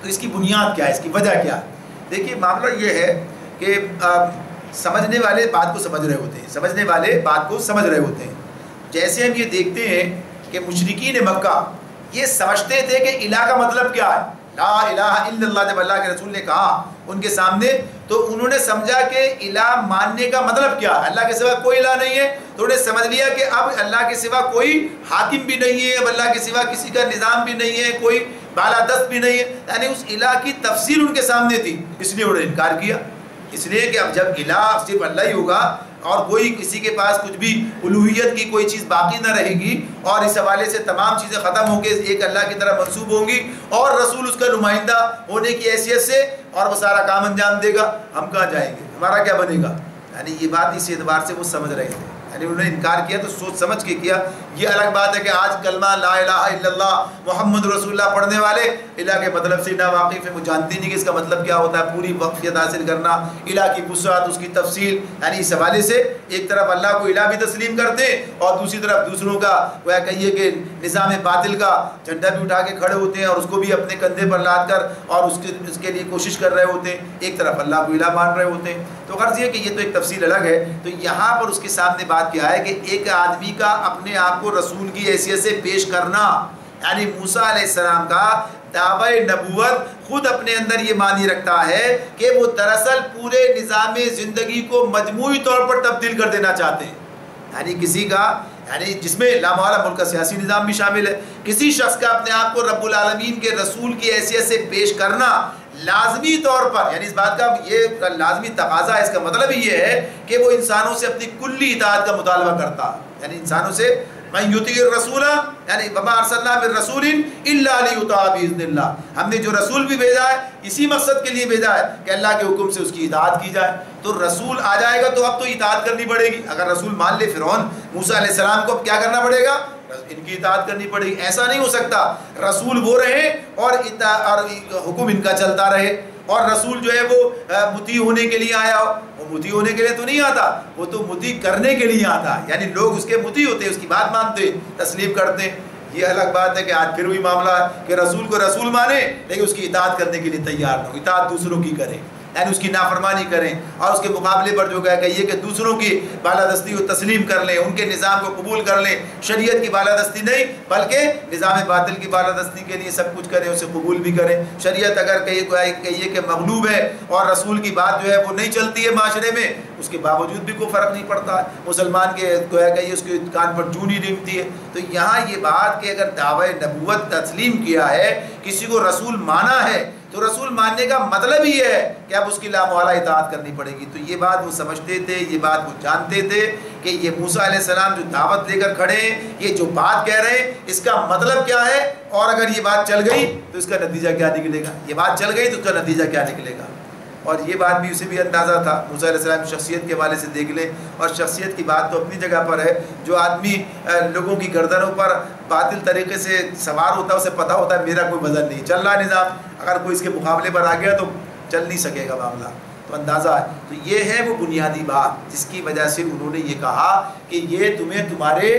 تو اس کی بنیاد کیا ہے، اس کی وجہ کیا ہے؟ دیکھیے معاملہ یہ ہے کہ سمجھنے والے بات کو سمجھ رہے ہوتے ہیں، سمجھنے والے بات کو سمجھ رہے ہوتے ہیں. جیسے ہم یہ دیکھتے ہیں کہ مشرکین مکہ یہ سمجھتے تھے کہ الہ کا مطلب کیا ہے، لا الہ الا اللہ. جب اللہ کے رسول نے کہا ان کے سامنے تو انہوں نے سمجھا کہ الہ ماننے کا مطلب کیا ہے، اللہ کے سوا کوئی الہ نہیں ہے. تو انہوں نے سمجھ لیا کہ اب اللہ کے سوا کوئی حاکم بھی نہیں ہے، اب اللہ کے سوا کسی کا نظام بھی نہیں ہے، کوئی بالادست بھی نہیں ہے. یعنی اس الہ کی تفسیر ان کے سامنے تھی، اس لیے انہوں نے انکار کیا. اس لیے کہ اب جب الہ صرف اللہ ہی ہوگا اور کوئی کسی کے پاس کچھ بھی الوہیت کی کوئی چیز باقی نہ رہے گی، اور اس حوالے سے تمام چیزیں ختم ہو کے ایک اللہ کی طرح منسوب ہوں گی، اور رسول اس کا نمائندہ ہونے کی حیثیت سے اور وہ سارا کام انجام دے گا، ہم کہاں جائیں گے، ہمارا کیا بنے گا. یعنی یہ بات اس اعتبار سے وہ سمجھ رہے تھے، یعنی انہوں نے انکار کیا تو سوچ سمجھ کے کیا. یہ الگ بات ہے کہ آج کلمہ لا الہ الا اللہ محمد رسول اللہ پڑھنے والے الہ کے مطلب سے نہ واقف ہیں، وہ جانتے نہیں کہ اس کا مطلب کیا ہوتا ہے. پوری وقفیت حاصل کرنا، الہ کی وسعت، اس کی تفصیل، یعنی اس حوالے سے ایک طرف اللہ کو الہ بھی تسلیم کرتے اور دوسری طرف دوسروں کا وہ کہیے کہ نظام باطل کا جھنڈا بھی اٹھا کے کھڑے ہوتے ہیں اور اس کو بھی اپنے کندھے پر لاد کر اور اس کے لیے کوشش کر رہے ہوتے ہیں. ایک طرف اللہ کو الہ مان رہے ہوتے ہیں. تو غرض یہ کہ یہ تو ایک تفصیل الگ ہے. تو یہاں پر اس کے سامنے بات کیا ہے کہ ایک آدمی کا اپنے آپ کو رسول کی حیثیت سے پیش کرنا، یعنی موسیٰ علیہ السلام کا دعوی نبوت خود اپنے اندر یہ معنی رکھتا ہے کہ وہ دراصل پورے نظام زندگی کو مجموعی طور پر تبدیل کر دینا چاہتے ہیں. یعنی کسی کا، یعنی جس میں لامحالہ ملک کا سیاسی نظام بھی شامل ہے، کسی شخص کا اپنے آپ کو رب العالمین کے رسول کی حیثیت سے پیش کرنا لازمی طور پر، یعنی اس بات کا یہ لازمی تقاضا ہے، اس کا مطلب یہ ہے کہ وہ انسانوں سے اپنی کلی اطاعت کا مطالبہ کرتا ہے. یعنی انسانوں سے من یطیع الرسول، یعنی وما ارسلنا من رسول الا لیطاع باذن اللہ، ہم نے جو رسول بھی بھیجا ہے اسی مقصد کے لیے بھیجا ہے کہ اللہ کے حکم سے اس کی اطاعت کی جائے. تو رسول آ جائے گا تو اب تو اطاعت کرنی پڑے گی. اگر رسول مان لے فرعون، موسیٰ علیہ السلام کو اب کیا کرنا پڑے گا؟ ان کی اطاعت کرنی پڑے گی. ایسا نہیں ہو سکتا رسول وہ رہے اور حکم ان کا چلتا رہے، اور رسول جو ہے وہ مطیع ہونے کے لیے آیا ہو. وہ مطیع ہونے کے لیے تو نہیں آتا، وہ تو مطیع کرنے کے لیے آتا. یعنی لوگ اس کے مطیع ہوتے ہیں، اس کی بات مانتے، تسلیم کرتے ہیں. یہ الگ بات ہے کہ آج پھر وہی معاملہ ہے کہ رسول کو رسول مانے لیکن اس کی اطاعت کرنے کے لیے تیار نہ ہو، اطاعت دوسروں کی کریں، یعنی اس کی نافرمانی کریں، اور اس کے مقابلے پر جو کہیے کہ دوسروں کی بالادستی کو تسلیم کر لیں، ان کے نظام کو قبول کر لیں. شریعت کی بالادستی نہیں بلکہ نظام باطل کی بالادستی کے لیے سب کچھ کریں، اسے قبول بھی کریں. شریعت اگر کہیے کہ مغلوب ہے اور رسول کی بات جو ہے وہ نہیں چلتی ہے معاشرے میں، اس کے باوجود بھی کوئی فرق نہیں پڑتا ہے. مسلمان کے کہیے اس کے کان پر جوں نہیں ریمتی ہے. تو یہاں یہ بات کہ اگر دعوی نبوت تسلیم کیا ہے، کسی کو رسول مانا ہے، تو رسول ماننے کا مطلب ہی ہے کہ اب اس کی لامحالہ اطاعت کرنی پڑے گی۔ تو یہ بات وہ سمجھتے تھے، یہ بات وہ جانتے تھے کہ یہ موسیٰ علیہ السلام جو دعوت لے کر کھڑے ہیں، یہ جو بات کہہ رہے ہیں، اس کا مطلب کیا ہے، اور اگر یہ بات چل گئی تو اس کا نتیجہ کیا نکلے گا، یہ بات چل گئی تو اس کا نتیجہ کیا نکلے گا۔ اور یہ بات بھی اسے بھی اندازہ تھا، موسیٰ علیہ السلام کی شخصیت کے حوالے سے دیکھ لیں، اور شخصیت کی بات تو اپنی جگہ پر ہے۔ جو آدمی لوگوں کی گردنوں پر باطل طریقے سے سوار ہوتا ہے، اسے پتہ ہوتا ہے میرا کوئی وزن نہیں، چل رہا ہے نظام، اگر کوئی اس کے مقابلے پر آ گیا تو چل نہیں سکے گا معاملہ، تو اندازہ ہے۔ تو یہ ہے وہ بنیادی بات جس کی وجہ سے انہوں نے یہ کہا کہ یہ تمہیں تمہارے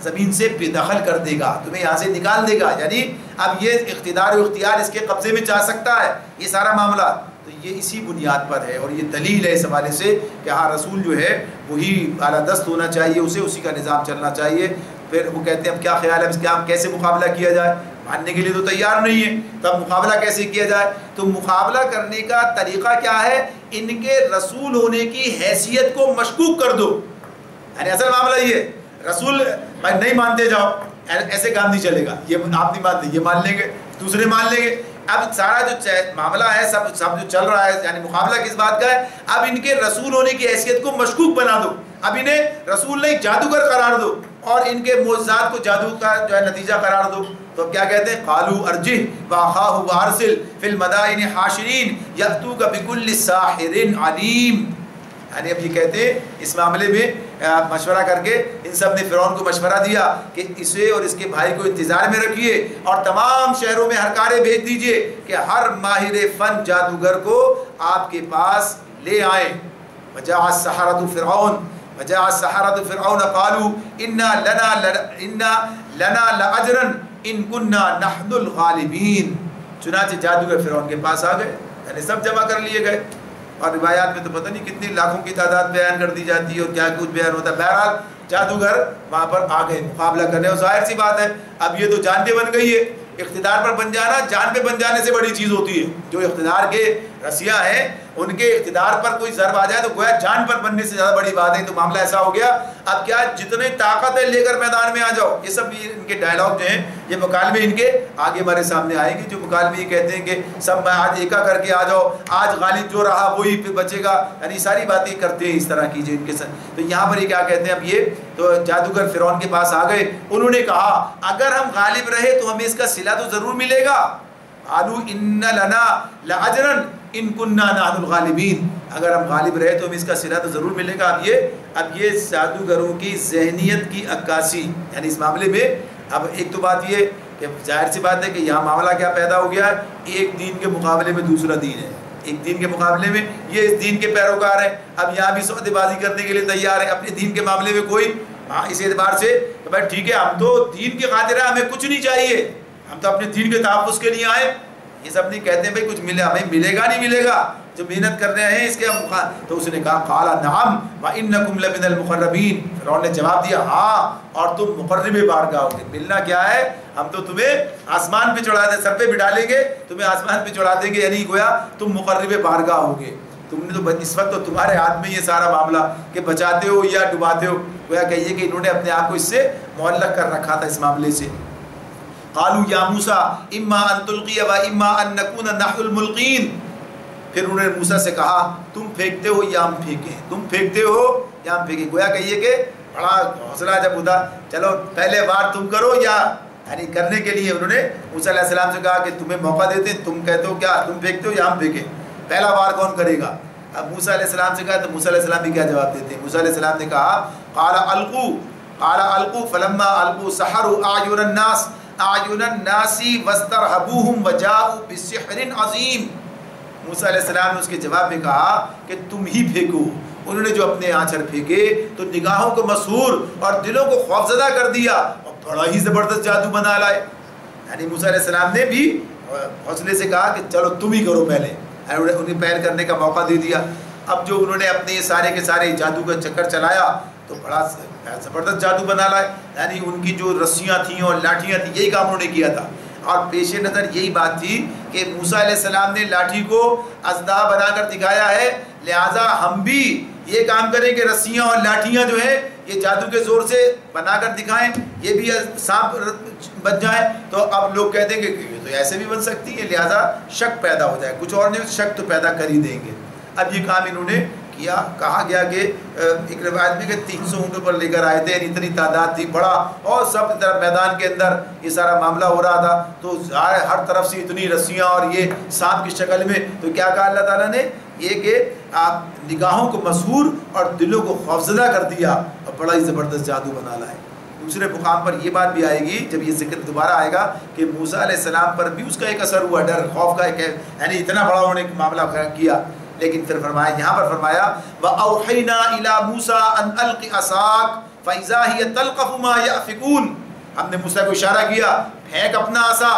زمین سے بے دخل کر دے گا، تمہیں یہاں سے نکال دے گا، یعنی اب یہ اقتدار و اختیار اس کے قبضے میں چاہ سکتا ہے، یہ سارا معاملہ۔ تو یہ اسی بنیاد پر ہے، اور یہ دلیل ہے اس حوالے سے کہ ہاں رسول جو ہے وہی اعلیٰ دست ہونا چاہیے، اسے اسی کا نظام چلنا چاہیے۔ پھر وہ کہتے ہیں اب کیا خیال ہے اس کا، کیسے مقابلہ کیا جائے، ماننے کے لیے تو تیار نہیں ہے، تب مقابلہ کیسے کیا جائے؟ تو مقابلہ کرنے کا طریقہ کیا ہے، ان کے رسول ہونے کی حیثیت کو مشکوک کر دو، یعنی اصل معاملہ یہ رسول بھائی نہیں مانتے جاؤ، ایسے کام نہیں چلے گا، یہ آپ نہیں مانتے، یہ مان لیں گے، دوسرے مان لیں گے۔ اب سارا جو معاملہ ہے سب جو چل رہا ہے، یعنی مقابلہ کس بات کا ہے، اب ان کے رسول ہونے کی حیثیت کو مشکوک بنا دو، اب انہیں رسول نہیں جادوگر قرار دو، اور ان کے معجزات کو جادو کا جو ہے نتیجہ قرار دو۔ تو کیا کہتے ہیں، قالوا ارجہ واخاہ وارسل فی المدائن حاشرین یاتوک بکل ساحر علیم، یعنی اب یہ کہتے ہیں اس معاملے میں مشورہ کر کے ان سب نے فرعون کو مشورہ دیا کہ اسے اور اس کے بھائی کو انتظار میں رکھیے، اور تمام شہروں میں ہرکارے بھیج دیجئے کہ ہر ماہر فن جادوگر کو آپ کے پاس لے آئیں۔ وجاء السحرۃ فرعون قالوا انا لنا لاجرا ان كنا نحن الغالبین، چنانچہ جادوگر فرعون کے پاس آ گئے، یعنی سب جمع کر لیے گئے، اور روایات میں تو پتہ نہیں کتنی لاکھوں کی تعداد بیان کر دی جاتی ہے اور کیا کچھ بیان ہوتا ہے۔ بہرحال جادوگر وہاں پر آ گئے مقابلہ کرنے، اور ظاہر سی بات ہے اب یہ تو جان پہ بن گئی ہے، اقتدار پر بن جانا جان پہ بن جانے سے بڑی چیز ہوتی ہے۔ جو اقتدار کے رسیاں ہیں ان کے اقتدار پر کوئی ضرب آ جائے تو گویا جان پر بننے سے زیادہ بڑی بات ہے۔ تو معاملہ ایسا ہو گیا، اب کیا جتنے طاقت ہے لے کر میدان میں آ جاؤ، یہ سب ان کے ڈائلاگ جو ہیں، یہ مکالمے ان کے آگے ہمارے سامنے آئیں گے، جو مکالمے یہ کہتے ہیں کہ سب میں آج ایکا کر کے آ جاؤ، آج غالب جو رہا وہی پھر بچے گا، یعنی ساری باتیں کرتے ہیں اس طرح کی جو ان کے ساتھ۔ تو یہاں پر یہ کیا کہتے ہیں، اب یہ تو جادوگر فرعون کے پاس آ گئے، انہوں نے کہا اگر ہم غالب رہے تو ہمیں اس کا صلہ تو ضرور ملے گا۔ قالوا ان لنا لاجرا ان كنا نحن الغالبین، اگر ہم غالب رہے تو ہمیں اس کا صلہ تو ضرور ملے گا۔ اب یہ جادوگروں کی ذہنیت کی عکاسی، یعنی اس معاملے میں اب ایک تو بات یہ کہ ظاہر سی بات ہے کہ یہاں معاملہ کیا پیدا ہو گیا ہے، ایک دین کے مقابلے میں دوسرا دین ہے، ایک دین کے مقابلے میں یہ اس دین کے پیروکار ہیں، اب یہاں بھی سودے بازی کرنے کے لیے تیار ہیں اپنے دین کے معاملے میں کوئی، اس اعتبار سے کہ بھائی ٹھیک ہے ہم تو دین کے خاطر ہیں، ہمیں کچھ نہیں چاہیے، ہم تو اپنے دین کے تحفظ کے لیے آئے۔ یہ سب نہیں کہتے ہیں بھائی کچھ ملے، ہمیں ملے گا نہیں ملے گا، جو محنت کر رہے ہیں اس کے تو اس نے کہا قال نعم وانکم لمن المقربین، فرعون نے جواب دیا ہاں اور تم مقرب بارگاہ ہوگے، ملنا کیا ہے، ہم تو تمہیں آسمان پہ چڑھا دیں، سر پہ بٹھا لیں گے، تمہیں آسمان پہ چڑھا دیں گے، یعنی گویا تم مقرب بارگاہ ہوگے، تم نے تو اس وقت تو تمہارے ہاتھ میں یہ سارا معاملہ کہ بچاتے ہو یا ڈباتے ہو، گویا کہیے کہ انہوں نے اپنے آپ کو اس سے معلق کر رکھا تھا اس معاملے سے۔ قالوا یا موسیٰ اما ان تلقی و اما ان نکون نحن الملقین، پھر انہوں نے موسیٰ سے کہا تم پھینکتے ہو یا ہم پھینکیں، تم پھینکتے ہو یا ہم پھینکیں، گویا کہیے کہ بڑا حوصلہ جب ہوتا چلو پہلے بار تم کرو، یا یعنی کرنے کے لیے انہوں نے موسیٰ علیہ السلام سے کہا کہ تمہیں موقع دیتے ہیں، تم کہتے ہو کیا تم پھینکتے ہو یا ہم پھینکیں، پہلا بار کون کرے گا؟ اب موسیٰ علیہ السلام سے کہا تو موسیٰ علیہ السلام بھی کیا جواب دیتے ہیں؟ موسیٰ علیہ السلام نے کہا قال القوا فلما القوا سحروا اعین الناس واسترهبوهم وجاءوا بسحر عظیم، موسیٰ علیہ السلام نے اس کے جواب میں کہا کہ تم ہی پھینکو، انہوں نے جو اپنے آنچر پھینکے تو نگاہوں کو مسحور اور دلوں کو خوفزدہ کر دیا اور بڑا ہی زبردست جادو بنا لائے، یعنی موسیٰ علیہ السلام نے بھی حوصلے سے کہا کہ چلو تم ہی کرو پہلے، انہیں پہل کرنے کا موقع دے دیا۔ اب جو انہوں نے اپنے یہ سارے کے سارے جادو کا چکر چلایا تو بڑا زبردست جادو بنا لائے، یعنی ان کی جو رسیاں تھیں اور لاٹھیاں تھیں یہی کام انہوں نے کیا تھا، اور پیش نظر یہی بات تھی کہ موسیٰ علیہ السلام نے لاٹھی کو اژدہا بنا کر دکھایا ہے، لہٰذا ہم بھی یہ کام کریں کہ رسیاں اور لاٹھیاں جو ہیں یہ جادو کے زور سے بنا کر دکھائیں، یہ بھی سانپ بن جائیں تو اب لوگ کہہ دیں گے کہ یہ تو ایسے بھی بن سکتی ہے، لہٰذا شک پیدا ہو جائے، کچھ اور نہیں شک تو پیدا کر ہی دیں گے۔ اب یہ کام انہوں نے کیا، کہا گیا کہ ایک روایت میں کہ 300 اونٹوں پر لے کر آئے تھے، اتنی تعداد تھی بڑا، اور سب طرف میدان کے اندر یہ سارا معاملہ ہو رہا تھا، تو ہر طرف سے اتنی رسیاں اور یہ سانپ کی شکل میں، تو کیا کہا اللہ تعالیٰ نے، یہ کہ آپ نگاہوں کو مسحور اور دلوں کو خوفزدہ کر دیا اور بڑا ہی زبردست جادو بنا لائے۔ دوسرے مقام پر یہ بات بھی آئے گی جب یہ ذکر دوبارہ آئے گا کہ موسیٰ علیہ السلام پر بھی اس کا ایک اثر ہوا، ڈر خوف کا ایک، یعنی اتنا بڑا انہوں نے معاملہ کیا، لیکن پھر فرمایا، یہاں پر فرمایا وَأَوْحَيْنَا إِلَى مُوسَىٰ أَنْ أَلْقِ عَصَاكَ فَإِذَا هِيَ تَلْقَفُ مَا يَأْفِكُونَ، ہم نے موسیٰ کو اشارہ کیا، پھینک اپنا عصا،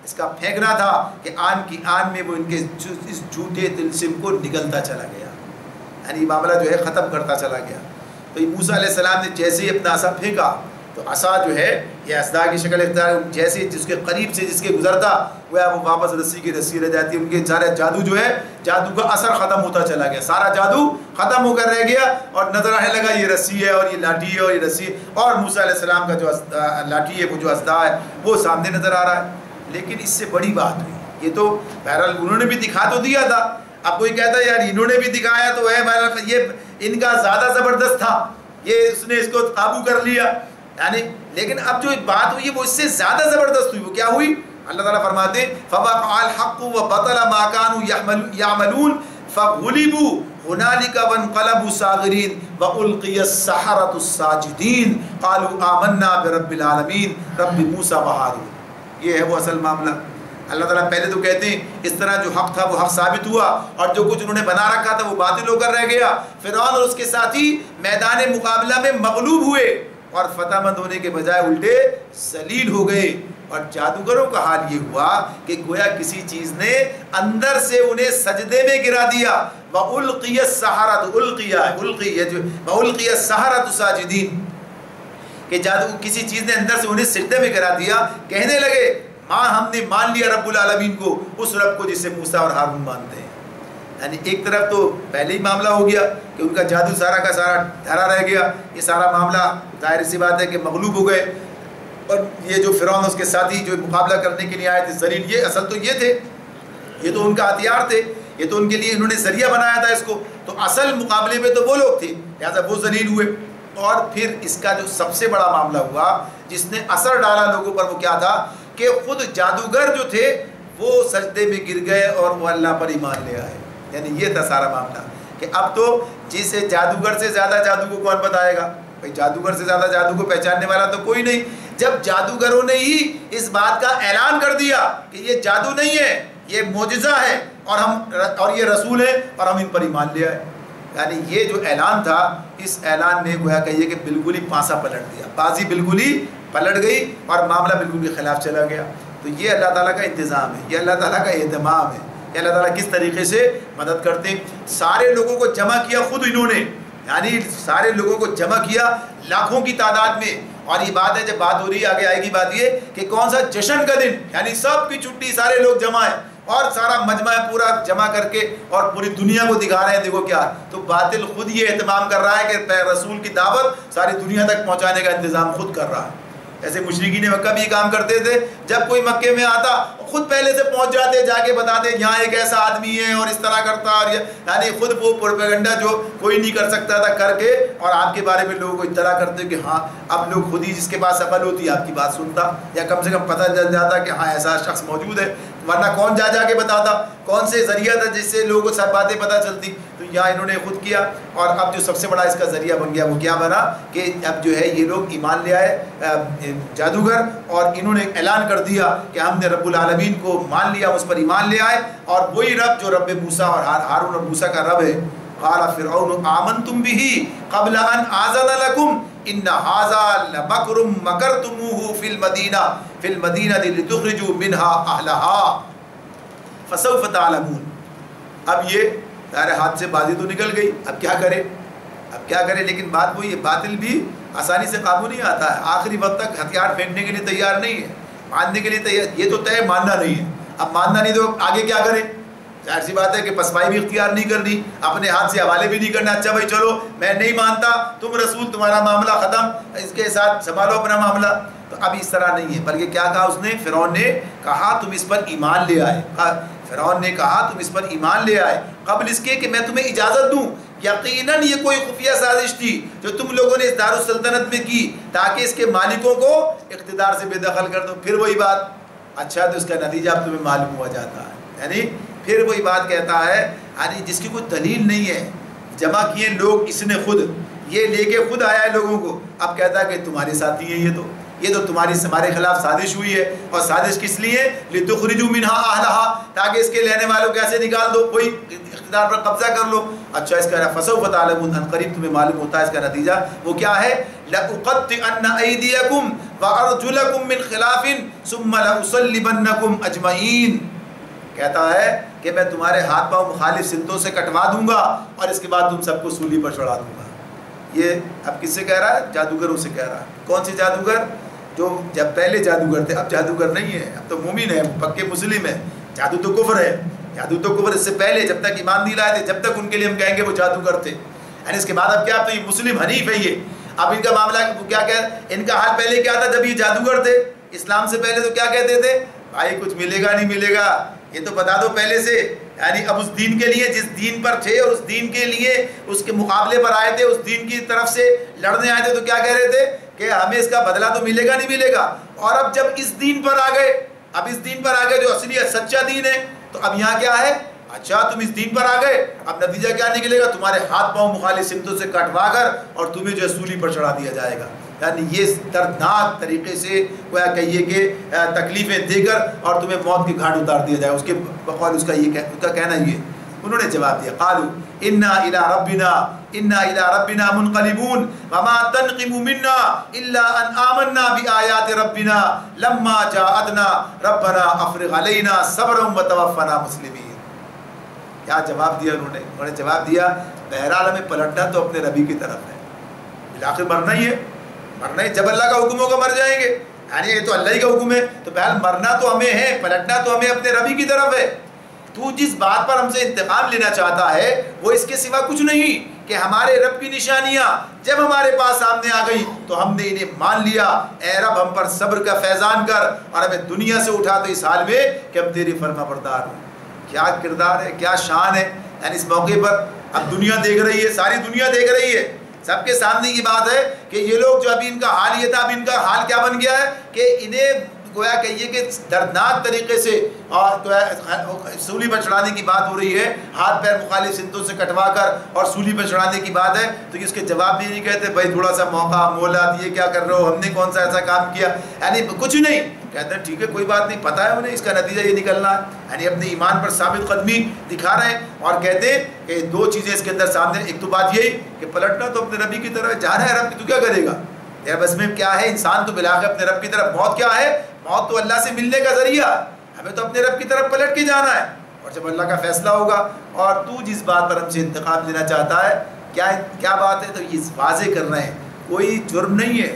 اس کا پھینکنا تھا کہ آن کی آن میں وہ ان کے اس جھوٹے طلسم کو نگلتا چلا گیا، یعنی معاملہ جو ہے ختم کرتا چلا گیا۔ تو یہ موسیٰ علیہ السلام نے جیسے ہی اپنا عصا پھینکا تو عصا جو ہے یہ اسدا کی شکل اختیار، جیسے جس کے قریب سے جس کے گزرتا وہ واپس رسی کی رسی رہ جاتی، ان کے سارے جادو جو ہے، جادو کا اثر ختم ہوتا چلا گیا، سارا جادو ختم ہو کر رہ گیا اور نظر آنے لگا یہ رسی ہے اور یہ لاٹھی ہے اور یہ رسی ہے، اور موسیٰ علیہ السلام کا جو لاٹھی ہے، وہ جو اسدا ہے وہ سامنے نظر آ رہا ہے۔ لیکن اس سے بڑی بات ہوئی، یہ تو بہرحال انہوں نے بھی دکھا تو دیا تھا، اب کوئی کہتا ہے یار انہوں نے بھی دکھایا تو ہے، بہرحال یہ ان کا زیادہ زبردست تھا، یہ اس نے اس کو قابو کر لیا، یعنی لیکن اب جو بات ہوئی وہ اس سے زیادہ زبردست ہوئی، وہ کیا ہوئی؟ اللہ تعالیٰ فرماتے ہیں فَوَقَعَ الْحَقُّ وَبَطَلَ مَا كَانُوا يَعْمَلُونَ فَغُلِبُوا هُنَالِكَ وَانقَلَبُوا صَاغِرِينَ وَأُلْقِيَ السَّحَرَةُ السَّاجِدِينَ قَالُوا آمَنَّا بِرَبِّ الْعَالَمِينَ رَبِّ مُوسَىٰ وَهَارُونَ۔ یہ ہے وہ اصل معاملہ۔ اللہ تعالیٰ پہلے تو کہتے ہیں اس طرح جو حق تھا وہ حق ثابت ہوا، اور جو کچھ انہوں نے بنا رکھا تھا وہ باطل ہو کر رہ گیا۔ فرعون اور اس کے ساتھی میدان مقابلہ میں مغلوب ہوئے اور فتح مند ہونے کے بجائے الٹے ذلیل ہو گئے، اور جادوگروں کا حال یہ ہوا کہ گویا کسی چیز نے اندر سے انہیں سجدے میں گرا دیا۔ وَأُلْقِيَ السَّحَرَةُ وَأُلْقِيَ السَّحَرَةُ سَاجِدِينَ، کہ جادو کسی چیز نے اندر سے انہیں سجدے میں گرا دیا، کہنے لگے ہم نے مان لیا رب العالمین کو، اس رب کو جسے موسیٰ اور ہارون مانتے ہیں۔ یعنی ایک طرف تو پہلے ہی معاملہ ہو گیا کہ ان کا جادو سارا کا سارا دھرا رہ گیا، یہ سارا معاملہ ظاہر سی بات ہے کہ مغلوب ہو گئے، اور یہ جو فرعون اس کے ساتھی جو مقابلہ کرنے کے لیے آئے تھے ذلیل، یہ اصل تو یہ تھے، یہ تو ان کا ہتھیار تھے، یہ تو ان کے لیے انہوں نے ذریعہ بنایا تھا اس کو، تو اصل مقابلے میں تو وہ لوگ تھے، لہٰذا وہ ذلیل ہوئے۔ اور پھر اس کا جو سب سے بڑا معاملہ ہوا جس نے اثر ڈالا لوگوں پر، وہ کیا تھا کہ خود جادوگر جو تھے وہ سجدے میں گر گئے اور وہ اللہ پر ایمان لے آئے۔ یعنی یہ تھا سارا معاملہ کہ اب تو جسے جادوگر سے زیادہ جادو کو کون بتائے گا؟ بھائی جادوگر سے زیادہ جادو کو پہچاننے والا تو کوئی نہیں۔ جب جادوگروں نے ہی اس بات کا اعلان کر دیا کہ یہ جادو نہیں ہے، یہ معجزہ ہے، اور یہ رسول ہے، اور ہم ان پر ایمان لے آئے، یعنی یہ جو اعلان تھا، اس اعلان نے گویا کہیے کہ بالکل ہی پانسا پلٹ دیا، بازی بالکل ہی پلٹ گئی اور معاملہ بالکل ہی خلاف چلا گیا۔ تو یہ اللہ تعالیٰ کا انتظام ہے، یہ اللہ تعالیٰ کا اہتمام ہے کہ اللہ تعالیٰ کس طریقے سے مدد کرتے ہیں۔ سارے لوگوں کو جمع کیا خود انہوں نے، یعنی سارے لوگوں کو جمع کیا لاکھوں کی تعداد میں، اور یہ بات ہے جب بات ہو رہی ہے آگے آئے گی بات یہ کہ کون سا جشن کا دن، یعنی سب کی چھٹی، سارے لوگ جمع ہیں اور سارا مجمع پورا جمع کر کے اور پوری دنیا کو دکھا رہے ہیں دیکھو کیا، تو باطل خود یہ اہتمام کر رہا ہے کہ رسول کی دعوت ساری دنیا تک پہنچانے کا انتظام خود کر رہا ہے۔ ایسے مشرکین مکہ بھی کام کرتے تھے، جب کوئی مکے میں آتا خود پہلے سے پہنچ جاتے، جا کے بتاتے یہاں ایک ایسا آدمی ہے اور اس طرح کرتا، اور یعنی خود وہ پروپیگنڈا جو کوئی نہیں کر سکتا تھا کر کے، اور آپ کے بارے میں لوگوں کو اطلاع کرتے کہ ہاں اب لوگ خود ہی جس کے پاس عقل ہوتی ہے آپ کی بات سنتا، یا کم سے کم پتہ چل جاتا کہ ہاں ایسا شخص موجود ہے، ورنہ کون جا کے بتاتا، کون سے ذریعہ تھا جس سے لوگوں کو سب باتیں پتہ چلتی۔ تو یہاں انہوں نے خود کیا، اور اب جو سب سے بڑا اس کا ذریعہ بن گیا وہ کیا بنا کہ اب جو ہے یہ لوگ ایمان لے آئے جادوگر، اور انہوں نے اعلان کر دیا کہ ہم نے رب العالمین کو مان لیا، اس پر ایمان لے آئے، اور وہی رب جو رب موسیٰ اور ہارون اور موسیٰ کا رب ہے۔ قال فرعون آمنتم به قبل ان آذن لكم ان هذا لمکر مکرتموه في المدینہ لتخرجوا منها اهلها فسوف تعلمون۔ اب یہ سارے ہاتھ سے بازی تو نکل گئی، اب کیا کرے، لیکن بات وہی ہے، باطل بھی آسانی سے قابو نہیں آتا ہے، آخری وقت تک ہتھیار پھینکنے کے لیے تیار نہیں ہے، ماننے کے لیے تیار، یہ تو طے ماننا نہیں ہے، اب ماننا نہیں تو آگے کیا کرے؟ ظاہر سی بات ہے کہ پسپائی بھی اختیار نہیں کرنی، اپنے ہاتھ سے حوالے بھی نہیں کرنا، اچھا بھائی چلو میں نہیں مانتا، تم رسول تمہارا معاملہ ختم، اس کے ساتھ سنبھالو اپنا معاملہ۔ تو اب اس طرح نہیں ہے، بلکہ کیا کہا اس نے؟ فرعون نے کہا تم اس پر ایمان لے آئے، فرعون نے کہا تم اس پر ایمان لے آئے قبل اس کے کہ میں تمہیں اجازت دوں۔ یقیناً یہ کوئی خفیہ سازش تھی جو تم لوگوں نے اس دارالسلطنت میں کی تاکہ اس کے مالکوں کو اقتدار سے بے دخل کر دو۔ پھر وہی بات، اچھا تو اس کا نتیجہ اب تمہیں معلوم ہو جاتا ہے، یعنی پھر وہی بات کہتا ہے یعنی جس کی کوئی دلیل نہیں ہے، جمع کیے لوگ، اس نے خود یہ لے کے خود آیا ہے لوگوں کو، اب کہتا ہے کہ تمہارے ساتھی ہیں یہ تو تمہاری ہمارے خلاف سازش ہوئی ہے، اور سازش کس لیے؟ لِتُخْرِجُوا مِنْهَا أَهْلَهَا، تاکہ اس کے لینے والوں کیسے نکال دو، کوئی اقتدار پر قبضہ کر لو۔ اچھا اس کا فَسَوْفَ تَعْلَمُونَ، ان قریب تمہیں معلوم ہوتا ہے اس کا نتیجہ وہ کیا ہے؟ لَأُقَطِّعَنَّ أَيْدِيَكُمْ وَأَرْجُلَكُمْ مِنْ خِلَافٍ ثُمَّ لَأُصَلِّبَنَّكُمْ أَجْمَعِينَ، کہتا ہے کہ میں تمہارے ہاتھ پاؤں مخالف سمتوں سے کٹوا دوں گا اور اس کے بعد تم سب کو سولی پر چڑھا دوں گا۔ یہ اب کس سے کہہ رہا ہے؟ جادوگروں سے کہہ رہا ہے۔ کون سے جادوگر؟ جو جب پہلے جادوگر تھے، اب جادوگر نہیں ہے، اب تو مومن ہے، پکے مسلم ہے۔ جادو تو کفر ہے، جادو تو کفر، اس سے پہلے جب تک ایمان نہیں لائے تھے جب تک ان کے لیے ہم کہیں گے وہ جادوگر تھے، یعنی اس کے بعد اب کیا؟ اب تو یہ مسلم حنیف ہے یہ۔ اب ان کا معاملہ کیا ان کا حال پہلے کیا تھا جب یہ جادوگر تھے؟ اسلام سے پہلے تو کیا کہتے تھے؟ بھائی کچھ ملے گا نہیں ملے گا یہ تو بتا دو پہلے سے، یعنی اب اس دین کے لیے جس دین پر تھے اور اس دین کے لیے اس کے مقابلے پر آئے تھے، اس دین کی طرف سے لڑنے آئے تھے، تو کیا کہہ رہے تھے کہ ہمیں اس کا بدلہ تو ملے گا نہیں ملے گا۔ اور اب جب اس دین پر آ گئے، اب اس دین پر آ گئے جو اصلی سچا دین ہے، تو اب یہاں کیا ہے؟ اچھا تم اس دین پر آ گئے، اب نتیجہ کیا نکلے گا؟ تمہارے ہاتھ پاؤں مخالف سمتوں سے کٹوا کر اور تمہیں جو ہے سولی پر چڑھا دیا جائے گا۔ یعنی یہ دردناک طریقے سے گویا کہیے کہ تکلیفیں دے کر اور تمہیں موت کے گھاٹ اتار دیا جائے، اس کے بقول اس کا کہنا یہ۔ انہوں نے جواب دیا قالوا انا الى ربنا منقلبون وما تنقم منا الا ان آمنا بآیات ربنا لما جاءتنا ربنا افرغ علینا صبرا وتوفنا مسلمین۔ کیا جواب دیا انہوں نے جواب دیا بہرحال ہمیں پلٹنا تو اپنے ربی کی طرف ہے، بالآخر مرنا ہی ہے، مرنا ہی، جب اللہ کا حکم ہوگا مر جائیں گے، یعنی یہ تو اللہ ہی کا حکم ہے، تو بہرحال مرنا تو ہمیں ہے، پلٹنا تو ہمیں اپنے ربی کی طرف ہے۔ تو جس بات پر ہم سے انتقام لینا چاہتا ہے وہ اس کے سوا کچھ نہیں کہ ہمارے رب کی نشانیاں جب ہمارے پاس سامنے آ گئی تو ہم نے انہیں مان لیا، اے رب ہم پر صبر کا فیضان کر اور ہمیں دنیا سے اٹھا تو اس حال میں کہ ہم تیری فرما بردار ہوں۔ کیا کردار ہے، کیا شان ہے، یعنی اس موقع پر اب دنیا دیکھ رہی ہے، ساری دنیا دیکھ رہی ہے، سب کے سامنے کی بات ہے کہ یہ لوگ جو ابھی ان کا حال یہ تھا، اب ان کا حال کیا بن گیا ہے کہ انہیں گویا کہیے کہ دردناک طریقے سے اور سولی پر چڑھانے کی بات ہو رہی ہے، ہاتھ پیر مخالف سمتوں سے کٹوا کر اور سولی پر چڑھانے کی بات ہے، تو اس کے جواب بھی نہیں کہتے بھائی تھوڑا سا موقع مولات، یہ کیا کر رہے ہو، ہم نے کون سا ایسا کام کیا، یعنی کچھ نہیں، کہتے ہیں ٹھیک ہے کوئی بات نہیں، پتہ ہے انہیں اس کا نتیجہ یہ نکلنا ہے، یعنی اپنے ایمان پر ثابت قدمی دکھا رہے ہیں اور کہتے ہیں کہ دو چیزیں اس کے اندر سامنے، ایک تو بات یہی کہ پلٹنا تو اپنے ربی کی طرف جانا ہے، رب کی تو کیا کرے گا، یار بس میں کیا ہے، انسان تو بالآخر اپنے رب کی طرف، موت کیا ہے، موت تو اللہ سے ملنے کا ذریعہ، ہمیں تو اپنے رب کی طرف پلٹ کے جانا ہے، اور جب اللہ کا فیصلہ ہوگا، اور تو جس بات پر ہم سے انتقام لینا چاہتا ہے کیا بات ہے، تو یہ واضح کر رہے ہیں کوئی جرم نہیں ہے،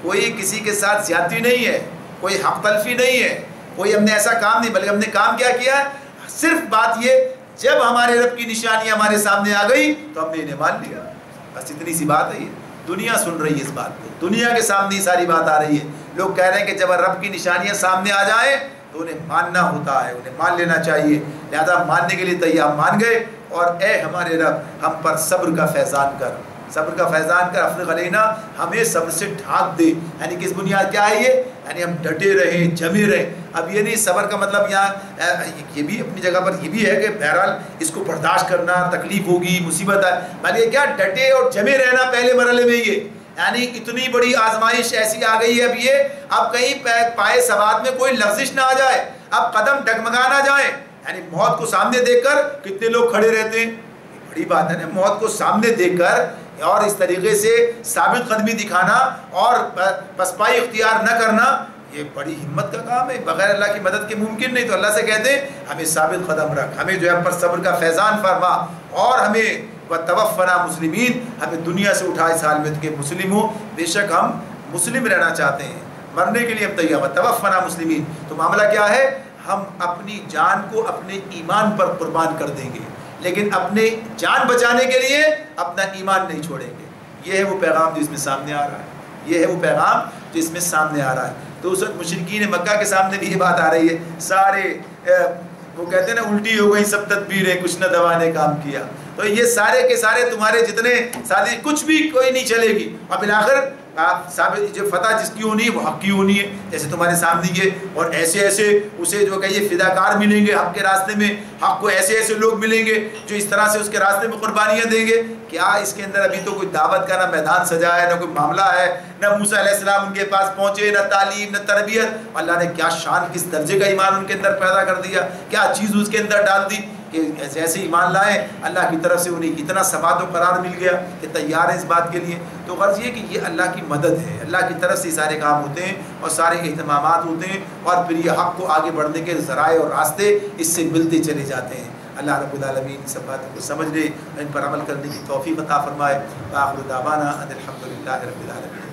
کوئی کسی کے ساتھ زیادتی نہیں ہے، کوئی حق تلفی نہیں ہے، کوئی ہم نے ایسا کام نہیں، بلکہ ہم نے کام کیا کیا ہے، صرف بات یہ جب ہمارے رب کی نشانیاں ہمارے سامنے آ گئی تو ہم نے انہیں مان لیا، بس اتنی سی بات ہے۔ یہ دنیا سن رہی ہے اس بات کو، دنیا کے سامنے یہ ساری بات آ رہی ہے، لوگ کہہ رہے ہیں کہ جب رب کی نشانیاں سامنے آ جائیں تو انہیں ماننا ہوتا ہے، انہیں مان لینا چاہیے، لہذا ماننے کے لیے تیار مان گئے، اور اے ہمارے رب ہم پر صبر کا فیضان کر، صبر کا فیضان کر، افرغ علینا، ہمیں صبر سے ڈھانپ دے، یعنی کس بنیاد کیا ہے یہ، یعنی ہم ڈٹے رہیں، جمے رہیں۔ اب یہ نہیں صبر کا مطلب یہاں یہ بھی اپنی جگہ پر یہ بھی ہے کہ بہرحال اس کو برداشت کرنا، تکلیف ہوگی، مصیبت ہے، بلکہ کیا ڈٹے اور جمے رہنا پہلے مرحلے میں، یہ یعنی اتنی بڑی آزمائش ایسی آ گئی ہے اب یہ، اب کہیں پائے سواد میں کوئی لغزش نہ آ جائے، اب قدم ڈگمگا نہ جائیں، یعنی موت کو سامنے دیکھ کر کتنے لوگ کھڑے رہتے ہیں، بڑی بات ہے نا، موت کو سامنے دیکھ کر اور اس طریقے سے ثابت قدمی دکھانا اور پسپائی اختیار نہ کرنا، یہ بڑی ہمت کا کام ہے، بغیر اللہ کی مدد کے ممکن نہیں، تو اللہ سے کہتے ہیں ہمیں ثابت قدم رکھ، ہمیں جو ہے ہم پر صبر کا فیضان فرما، اور ہمیں وَتَوَفَّنَا مُسْلِمِينَ، ہمیں دنیا سے اٹھا اس حال میں کہ مسلم ہو، بے شک ہم مسلم رہنا چاہتے ہیں، مرنے کے لیے ہم تیار، وَتَوَفَّنَا مُسْلِمِينَ، تو معاملہ کیا ہے، ہم اپنی جان کو اپنے ایمان پر قربان کر دیں گے، لیکن اپنے جان بچانے کے لیے اپنا ایمان نہیں چھوڑیں گے۔ یہ ہے وہ پیغام جو اس میں سامنے آ رہا ہے، یہ ہے وہ پیغام جو اس میں سامنے آ رہا ہے. تو اس وقت مشرکین مکہ کے سامنے بھی یہ بات آ رہی ہے. سارے وہ کہتے ہیں نا الٹی ہو گئی سب تدبیریں, کچھ نہ دوا نے کام کیا. تو یہ سارے کے سارے تمہارے جتنے سازش, کچھ بھی کوئی نہیں چلے گی, اور بالآخر ثابت جو فتح جس کی ہونی ہے وہ حق کی ہونی ہے. جیسے تمہارے سامنے یہ, اور ایسے ایسے اسے جو کہ یہ فداکار ملیں گے حق کے راستے میں, حق کو ایسے ایسے لوگ ملیں گے جو اس طرح سے اس کے راستے میں قربانیاں دیں گے. کیا اس کے اندر ابھی تو کوئی دعوت کا نہ میدان سجا ہے, نہ کوئی معاملہ ہے, نہ موسیٰ علیہ السلام ان کے پاس پہنچے, نہ تعلیم, نہ تربیت. اللہ نے کیا شان, کس درجے کا ایمان ان کے اندر پیدا کر دیا, کیا چیز اس کے اندر ڈال دی کہ ایسے ایمان لائیں. اللہ کی طرف سے انہیں اتنا ثبات و قرار مل گیا کہ تیار ہیں اس بات کے لیے. تو غرض یہ کہ یہ اللہ کی مدد ہے, اللہ کی طرف سے سارے کام ہوتے ہیں اور سارے اہتمامات ہوتے ہیں, اور پھر یہ حق کو آگے بڑھنے کے ذرائع اور راستے اس سے ملتے چلے جاتے ہیں. اللہ رب العالمین سب باتوں کو سمجھ لے, ان پر عمل کرنے کی توفیق عطا فرمائے. وآخر دعوانا ان الحمد للہ رب العالمین.